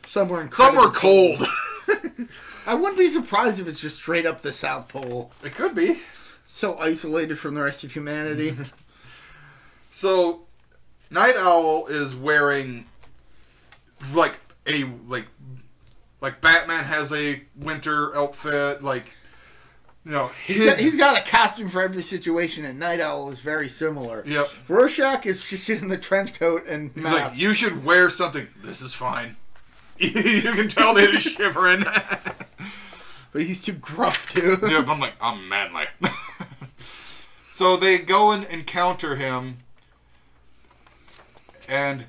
B: incredibly
A: cold.
B: I wouldn't be surprised if it's just straight up the South Pole.
A: It could be.
B: So isolated from the rest of humanity.
A: So, Night Owl is wearing like Batman has a winter outfit, like, you know,
B: he's got a costume for every situation, and Night Owl is very similar.
A: Yep.
B: Rorschach is just in the trench coat and
A: he's
B: mask.
A: like, you should wear something. This is fine. You can tell that he's shivering.
B: But he's too gruff, too.
A: Yeah, I'm like, I'm manly. So they go and encounter him, and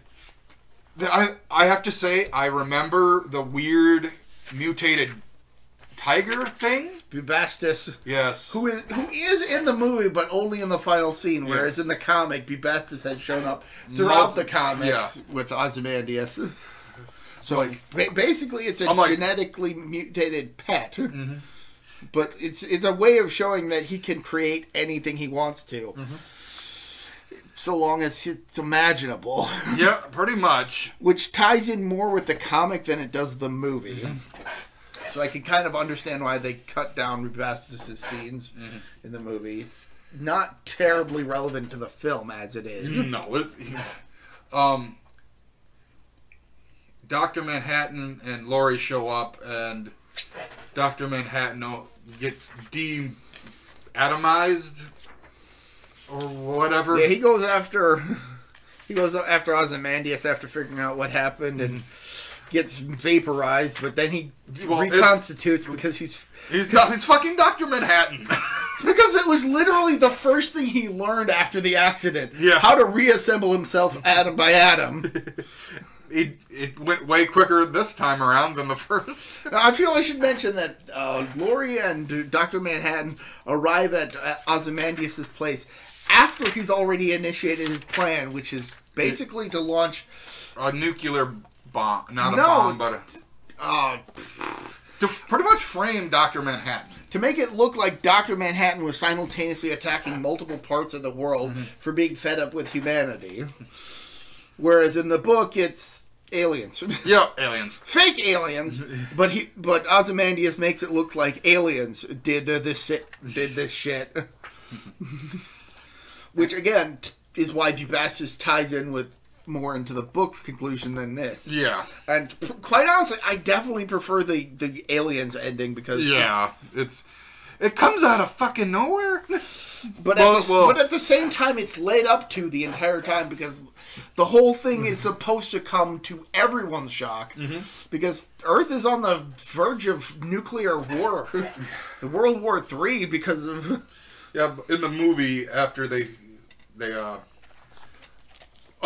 A: I have to say, I remember the weird mutated tiger thing.
B: Bubastis.
A: Yes.
B: Who is in the movie, but only in the final scene, whereas in the comic, Bubastis had shown up throughout the comics with Ozymandias. So like, basically, it's a genetically mutated pet. Mm-hmm. But it's a way of showing that he can create anything he wants to. Mm-hmm. So long as it's imaginable.
A: Yeah, pretty much.
B: Which ties in more with the comic than it does the movie. Mm-hmm. So I can kind of understand why they cut down Bubastis' scenes in the movie. It's not terribly relevant to the film as it is.
A: No. Dr. Manhattan and Laurie show up, and Dr. Manhattan gets de-atomized or whatever.
B: Yeah, he goes after Ozymandias after figuring out what happened and gets vaporized, but then he reconstitutes because he's
A: fucking Dr. Manhattan.
B: It's because it was literally the first thing he learned after the accident.
A: Yeah.
B: How to reassemble himself atom by atom.
A: It went way quicker this time around than the first.
B: Now, I feel I should mention that Laurie and Dr. Manhattan arrive at Ozymandias' place after he's already initiated his plan, which is basically to launch
A: a nuclear bomb. Not a bomb, but to pretty much frame Dr. Manhattan.
B: To make it look like Dr. Manhattan was simultaneously attacking multiple parts of the world for being fed up with humanity. Whereas in the book, it's aliens.
A: Yeah, aliens.
B: Fake aliens, but Ozymandias makes it look like aliens did this shit. Which again is why Bubastis ties in with more into the book's conclusion than this.
A: Yeah.
B: And quite honestly, I definitely prefer the aliens ending because
A: it comes out of fucking nowhere.
B: But at the same time, it's laid up to the entire time because the whole thing is supposed to come to everyone's shock because Earth is on the verge of nuclear war, World War III, because of
A: in the movie after they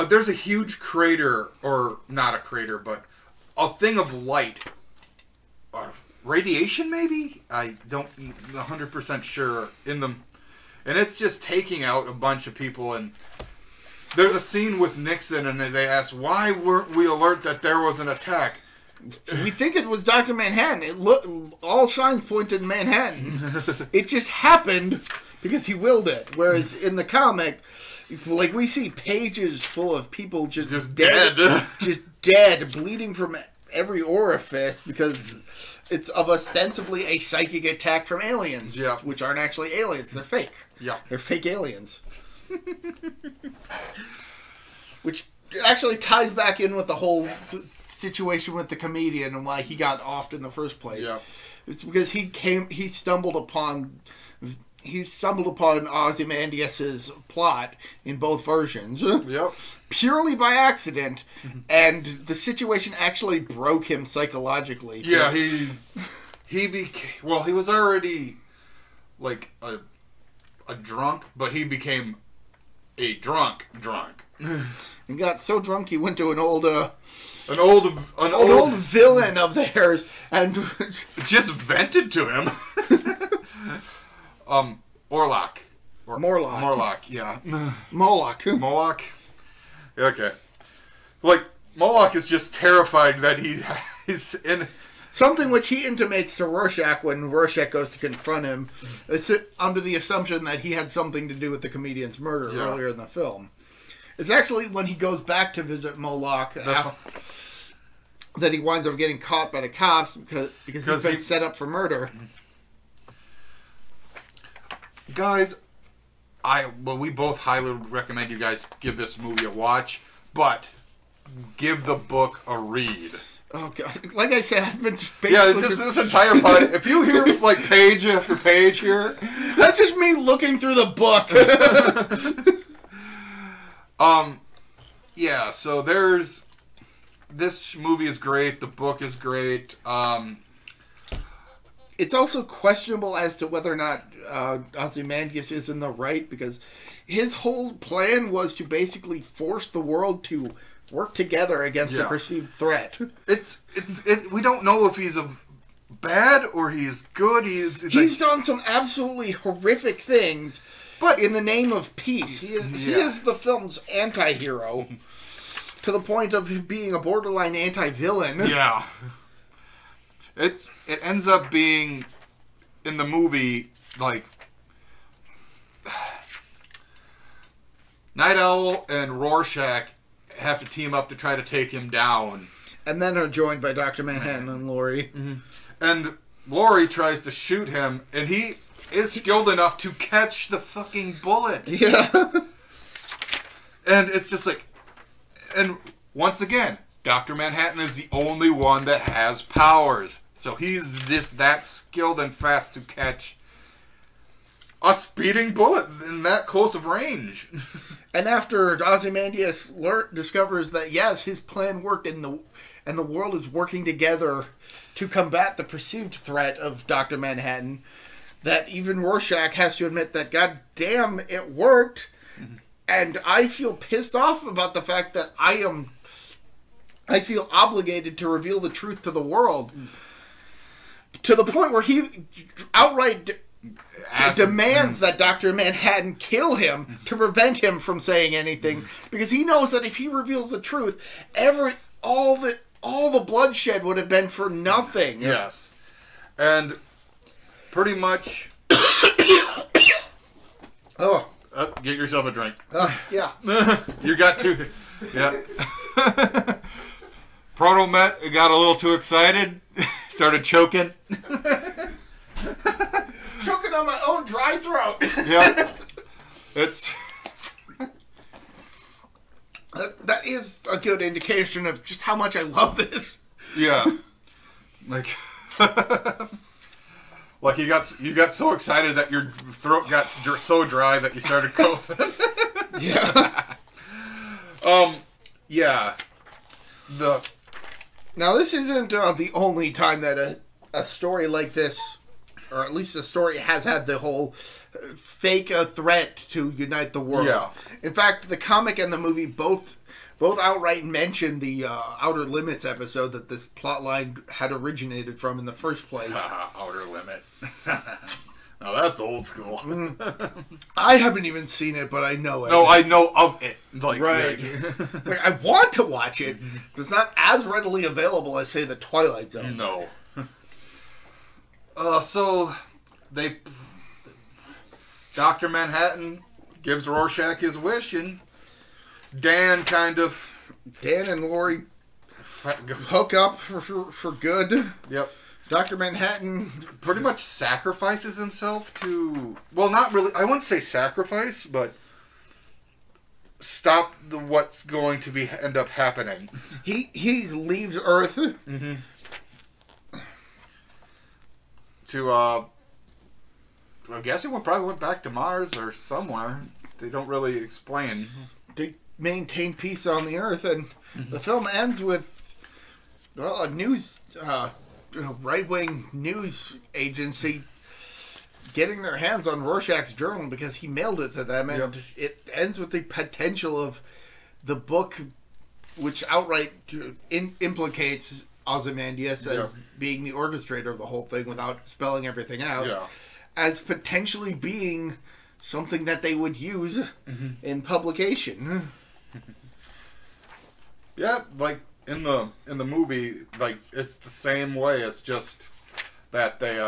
A: there's a huge crater, or not a crater, but a thing of light. Radiation, maybe? I don't 100% sure in them. And it's just taking out a bunch of people. And there's a scene with Nixon, and they ask, why weren't we alert that there was an attack?
B: We think it was Dr. Manhattan. All signs pointed to Manhattan. It just happened because he willed it. Whereas in the comic, like, we see pages full of people just dead. Just dead, bleeding from every orifice because it's of ostensibly a psychic attack from aliens, which aren't actually aliens. They're fake.
A: Yeah.
B: They're fake aliens. Which actually ties back in with the whole situation with the comedian and why he got offed in the first place.
A: Yeah.
B: It's because he stumbled upon Ozymandias' plot in both versions.
A: Yep.
B: Purely by accident, and the situation actually broke him psychologically.
A: Yeah, he was already like a drunk, but he became a drunk.
B: And got so drunk he went to an old villain of theirs and
A: just vented to him. Morlock, yeah. Moloch. Okay. Like, Moloch is just terrified that he's in...
B: Something which he intimates to Rorschach when Rorschach goes to confront him, under the assumption that he had something to do with the comedian's murder earlier in the film. It's actually when he goes back to visit Moloch that he winds up getting caught by the cops because he's been set up for murder.
A: Guys, we both highly recommend you guys give this movie a watch, but give the book a read.
B: Oh god! Like I said, I've been just
A: basically this entire part. If you hear like page after page here,
B: that's just me looking through the book.
A: Yeah. So this movie is great. The book is great.
B: It's also questionable as to whether or not Ozymandias is in the right, because his whole plan was to basically force the world to work together against a perceived threat.
A: We don't know if he's bad or he's good.
B: He's done some absolutely horrific things, but in the name of peace. He is the film's anti-hero, to the point of being a borderline anti-villain.
A: Yeah. It ends up being, in the movie, like, Night Owl and Rorschach have to team up to try to take him down.
B: And then are joined by Dr. Manhattan and Laurie.
A: Mm-hmm. And Laurie tries to shoot him, and he is skilled enough to catch the fucking bullet.
B: Yeah.
A: And it's just like... And once again, Dr. Manhattan is the only one that has powers. So he's just that skilled and fast to catch a speeding bullet in that close of range.
B: And after Ozymandias discovers that, yes, his plan worked and the world is working together to combat the perceived threat of Dr. Manhattan, that even Rorschach has to admit that, god damn, it worked. Mm-hmm. And I feel pissed off about the fact that I feel obligated to reveal the truth to the world. To the point where he outright demands that Dr. Manhattan kill him to prevent him from saying anything, because he knows that if he reveals the truth, all the bloodshed would have been for nothing.
A: Yes. And pretty much get yourself a drink.
B: Yeah.
A: You got to. Yeah. Proto Met got a little too excited. Started choking.
B: Choking on my own dry throat.
A: Yeah. It's...
B: That is a good indication of just how much I love this.
A: Yeah. Like... Like you got so excited that your throat got so dry that you started coughing.
B: Yeah.
A: Yeah.
B: Now, this isn't the only time that a story like this, or at least a story, has had the whole fake threat to unite the world.
A: Yeah.
B: In fact, the comic and the movie both outright mention the Outer Limits episode that this plotline had originated from in the first place.
A: Outer Limit. Now that's old school.
B: I haven't even seen it, but I know it.
A: No, I know of it. Like,
B: right. It's like, I want to watch it, but it's not as readily available as, say, The Twilight Zone.
A: No. So, Dr. Manhattan gives Rorschach his wish, and Dan and Laurie
B: hook up for good.
A: Yep.
B: Dr. Manhattan
A: pretty much sacrifices himself to... Well, not really. I wouldn't say sacrifice, but stop what's going to end up happening.
B: He leaves Earth.
A: Mm-hmm. To, I guess he probably went back to Mars or somewhere. They don't really explain.
B: To maintain peace on the Earth, and the film ends with, well, a news... right-wing news agency getting their hands on Rorschach's journal because he mailed it to them, and it ends with the potential of the book, which outright implicates Ozymandias as being the orchestrator of the whole thing without spelling everything out, as potentially being something that they would use in publication.
A: Yeah, like... In the movie, like, it's the same way. It's just that they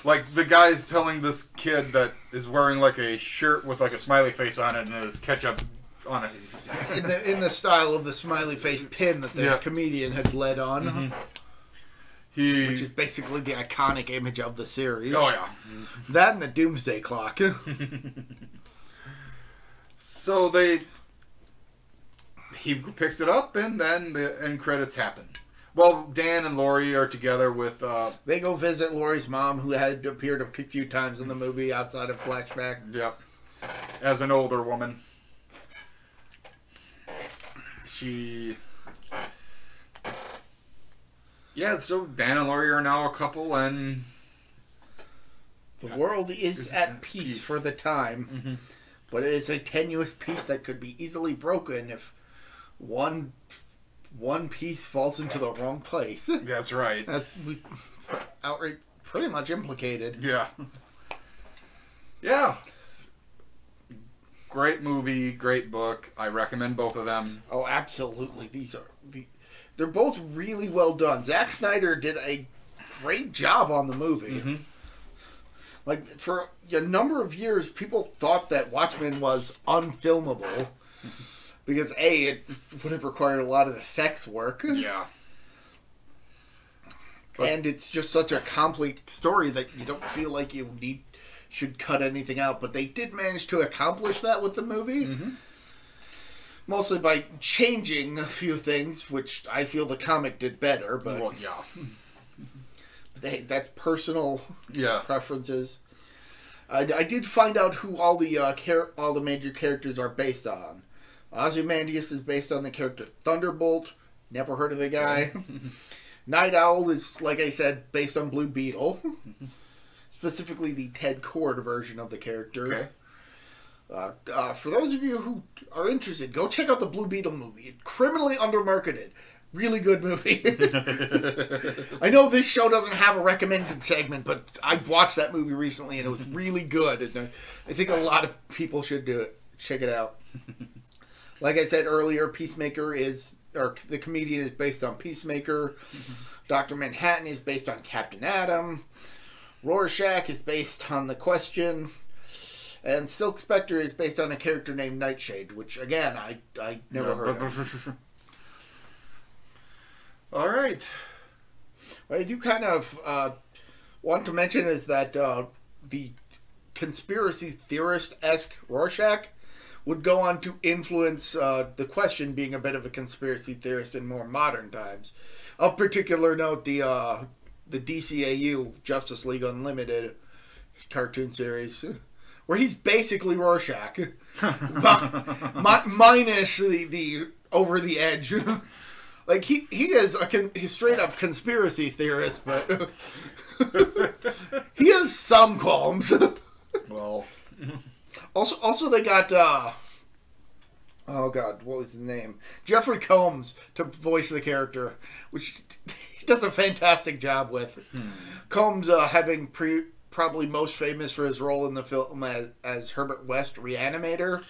A: like the guy's telling this kid that is wearing like a shirt with like a smiley face on it and his ketchup on a
B: in the style of the smiley face pin that the
A: Yeah.
B: comedian had led on, which
A: he.
B: is basically the iconic image of the series.
A: Oh yeah.
B: That and the Doomsday Clock.
A: So he picks it up, and then the end credits happen. Well, Dan and Laurie are together with.
B: They go visit Laurie's mom, who had appeared a few times in the movie outside of flashback.
A: Yep. As an older woman. She. Yeah, so Dan and Laurie are now a couple, and.
B: The world is at peace for the time,
A: Mm-hmm.
B: but it is a tenuous peace that could be easily broken if one piece falls into the wrong place.
A: That's right.
B: That's outright pretty much implicated.
A: Yeah. Yeah. Great movie, great book. I recommend both of them.
B: Oh, absolutely. They're both really well done. Zack Snyder did a great job on the movie.
A: Mm-hmm.
B: Like, for a number of years, people thought that Watchmen was unfilmable. Because, A, it would have required a lot of effects work.
A: Yeah.
B: And it's just such a complete story that you don't feel like you should cut anything out. But they did manage to accomplish that with the movie.
A: Mm-hmm.
B: Mostly by changing a few things, which I feel the comic did better. But
A: Well, yeah.
B: that's personal
A: Yeah.
B: preferences. I did find out who all the major characters are based on. Ozymandias is based on the character Thunderbolt. Never heard of the guy. Night Owl is, like I said, based on Blue Beetle. Specifically the Ted Kord version of the character.
A: Okay.
B: For those of you who are interested, go check out the Blue Beetle movie. It's criminally undermarketed. Really good movie. I know this show doesn't have a recommended segment, but I watched that movie recently and it was really good. And I think a lot of people should do it. Check it out. Like I said earlier, the comedian is based on Peacemaker. Dr. Manhattan is based on Captain Atom. Rorschach is based on The Question. And Silk Spectre is based on a character named Nightshade, which, again, I never heard of.
A: All right.
B: What I do kind of want to mention is that the conspiracy theorist-esque Rorschach would go on to influence The Question being a bit of a conspiracy theorist in more modern times. Of particular note, the DCAU, Justice League Unlimited cartoon series, where he's basically Rorschach. Minus the over the edge. Like, he is he's straight up conspiracy theorist, but he has some qualms.
A: Well,
B: also they got oh god, what was his name? Jeffrey Combs to voice the character, which he does a fantastic job with. Combs having probably most famous for his role in the film as Herbert West, Reanimator.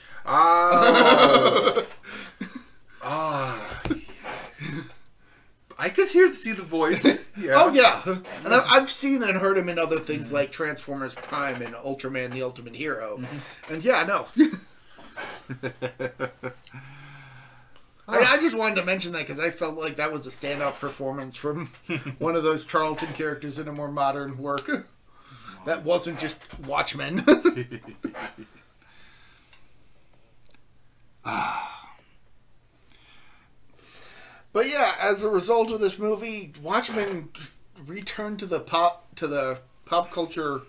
A: I could see the voice. Yeah.
B: Oh yeah, and I've seen and heard him in other things like Transformers Prime and Ultraman: The Ultimate Hero. And yeah, no. I just wanted to mention that because I felt like that was a standout performance from one of those Charlton characters in a more modern work. That wasn't just Watchmen. But yeah, as a result of this movie, Watchmen returned to the pop culture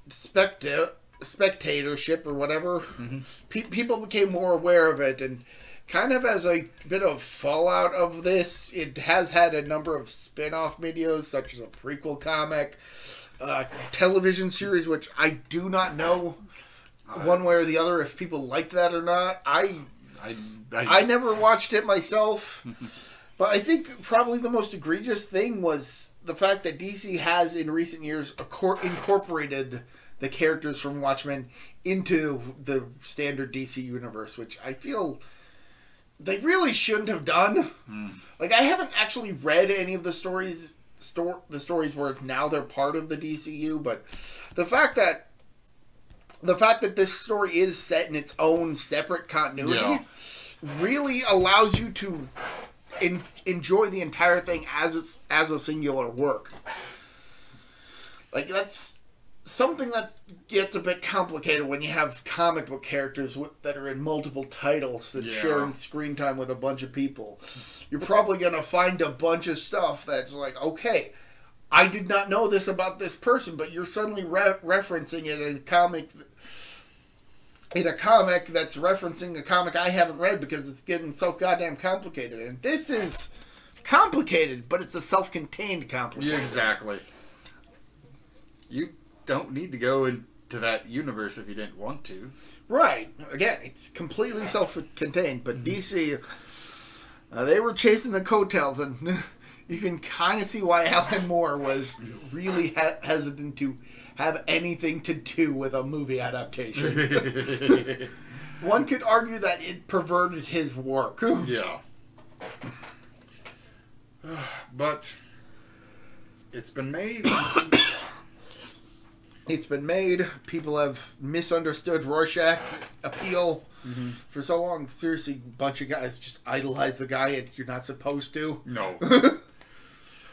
B: spectatorship or whatever. Mm-hmm. People became more aware of it, and kind of as a bit of fallout of this, it has had a number of spin-off videos, such as a prequel comic, television series, which I do not know one way or the other if people liked that or not. I never watched it myself, but I think probably the most egregious thing was the fact that DC has in recent years incorporated the characters from Watchmen into the standard DC universe, which I feel they really shouldn't have done. Like, I haven't actually read any of the stories where now they're part of the DCU, but the fact that the fact that this story is set in its own separate continuity really allows you to enjoy the entire thing as a singular work. Like, that's something that gets a bit complicated when you have comic book characters that are in multiple titles that share screen time with a bunch of people. You're probably going to find a bunch of stuff that's like, okay, I did not know this about this person, but you're suddenly referencing it in a comic that's referencing a comic I haven't read because it's getting so goddamn complicated. And this is complicated, but it's a self-contained complicated.
A: Yeah, exactly. You don't need to go into that universe if you didn't want to.
B: Right. Again, it's completely self-contained, but DC, they were chasing the coattails, and you can kind of see why Alan Moore was really hesitant to have anything to do with a movie adaptation. One could argue that it perverted his work.
A: Yeah. But it's been made.
B: It's been made. People have misunderstood Rorschach's appeal for so long. Seriously, a bunch of guys just idolize the guy, and you're not supposed to.
A: No.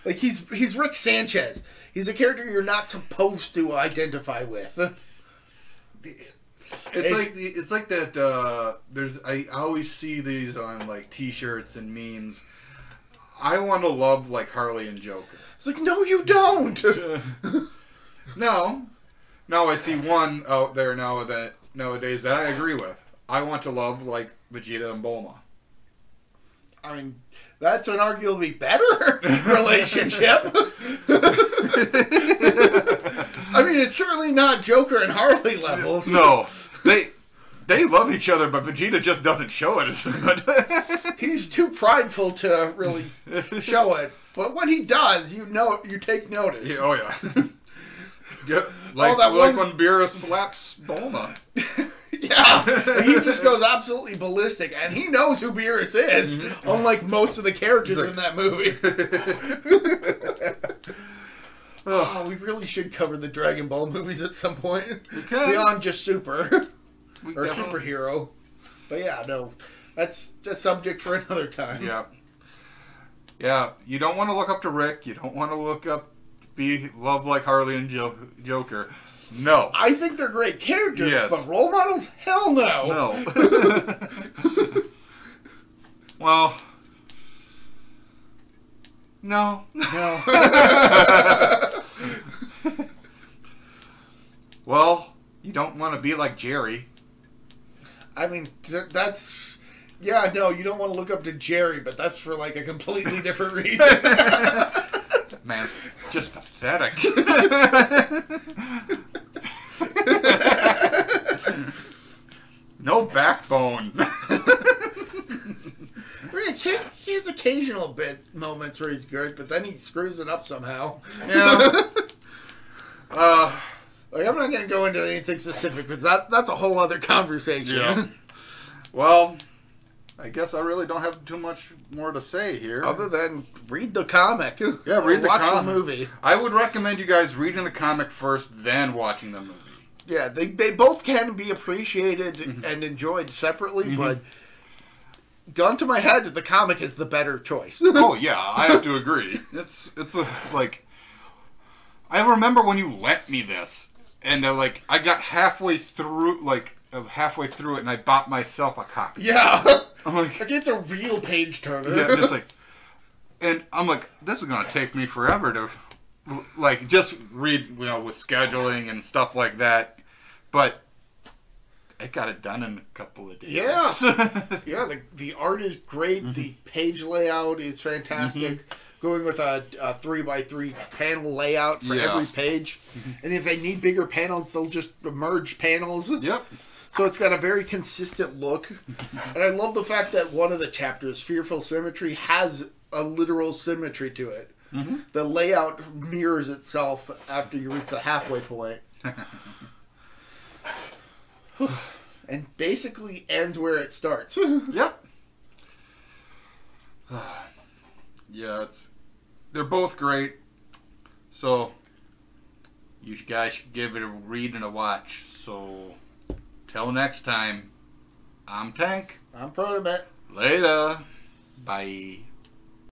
B: Like, he's Rick Sanchez. He's a character you're not supposed to identify with.
A: It's like that. I always see these on like T-shirts and memes. I want to love like Harley and Joker.
B: It's like, no, you don't.
A: No. Now I see one out there nowadays that I agree with. I want to love like Vegeta and Bulma.
B: I mean, that's an arguably better relationship. I mean, it's certainly not Joker and Harley level.
A: No, they love each other, but Vegeta just doesn't show it as much.
B: He's too prideful to really show it, but when he does, you take notice.
A: Yeah, oh yeah. Yeah, like when Beerus slaps Bulma.
B: Yeah, he just goes absolutely ballistic, and he knows who Beerus is, unlike most of the characters in that movie. Oh, we really should cover the Dragon Ball movies at some point. Beyond just Super. Or Superhero. But yeah, no. That's a subject for another time.
A: Yeah. Yeah, you don't want to look up to Rick. You don't want to love like Harley and Joker. No.
B: I think they're great characters,
A: yes.
B: But role models? Hell no.
A: No. Well, no.
B: No.
A: Well, you don't want to be like Jerry.
B: I mean, that's... Yeah, no, you don't want to look up to Jerry, but that's for like a completely different reason.
A: Man's just pathetic. No backbone.
B: I mean, he has occasional moments where he's good, but then he screws it up somehow.
A: Yeah.
B: Like, I'm not going to go into anything specific, because that's a whole other conversation.
A: Yeah. Well, I guess I really don't have too much more to say here.
B: Other than read the comic.
A: Yeah, read the comic.
B: Watch the movie.
A: I would recommend you guys reading the comic first, then watching the movie.
B: Yeah, they both can be appreciated and enjoyed separately, but gun to my head, the comic is the better choice.
A: Oh, yeah, I have to agree. It's like... I remember when you lent me this, and I got halfway through it, and I bought myself a copy.
B: Yeah.
A: I'm like
B: it's a real page turner.
A: Yeah, just like, and I'm like, this is gonna take me forever to, like, just read, with scheduling and stuff like that. But I got it done in a couple of days.
B: Yeah. Yeah, the art is great. The page layout is fantastic. Going with a 3x3 panel layout for every page. And if they need bigger panels, they'll just merge panels.
A: Yep.
B: So it's got a very consistent look. And I love the fact that one of the chapters, Fearful Symmetry, has a literal symmetry to it. The layout mirrors itself after you reach the halfway point. And basically ends where it starts.
A: Yep. Yeah, they're both great. So You guys should give it a read and a watch. So, till next time, I'm Tank.
B: I'm Protobet.
A: Later. Bye.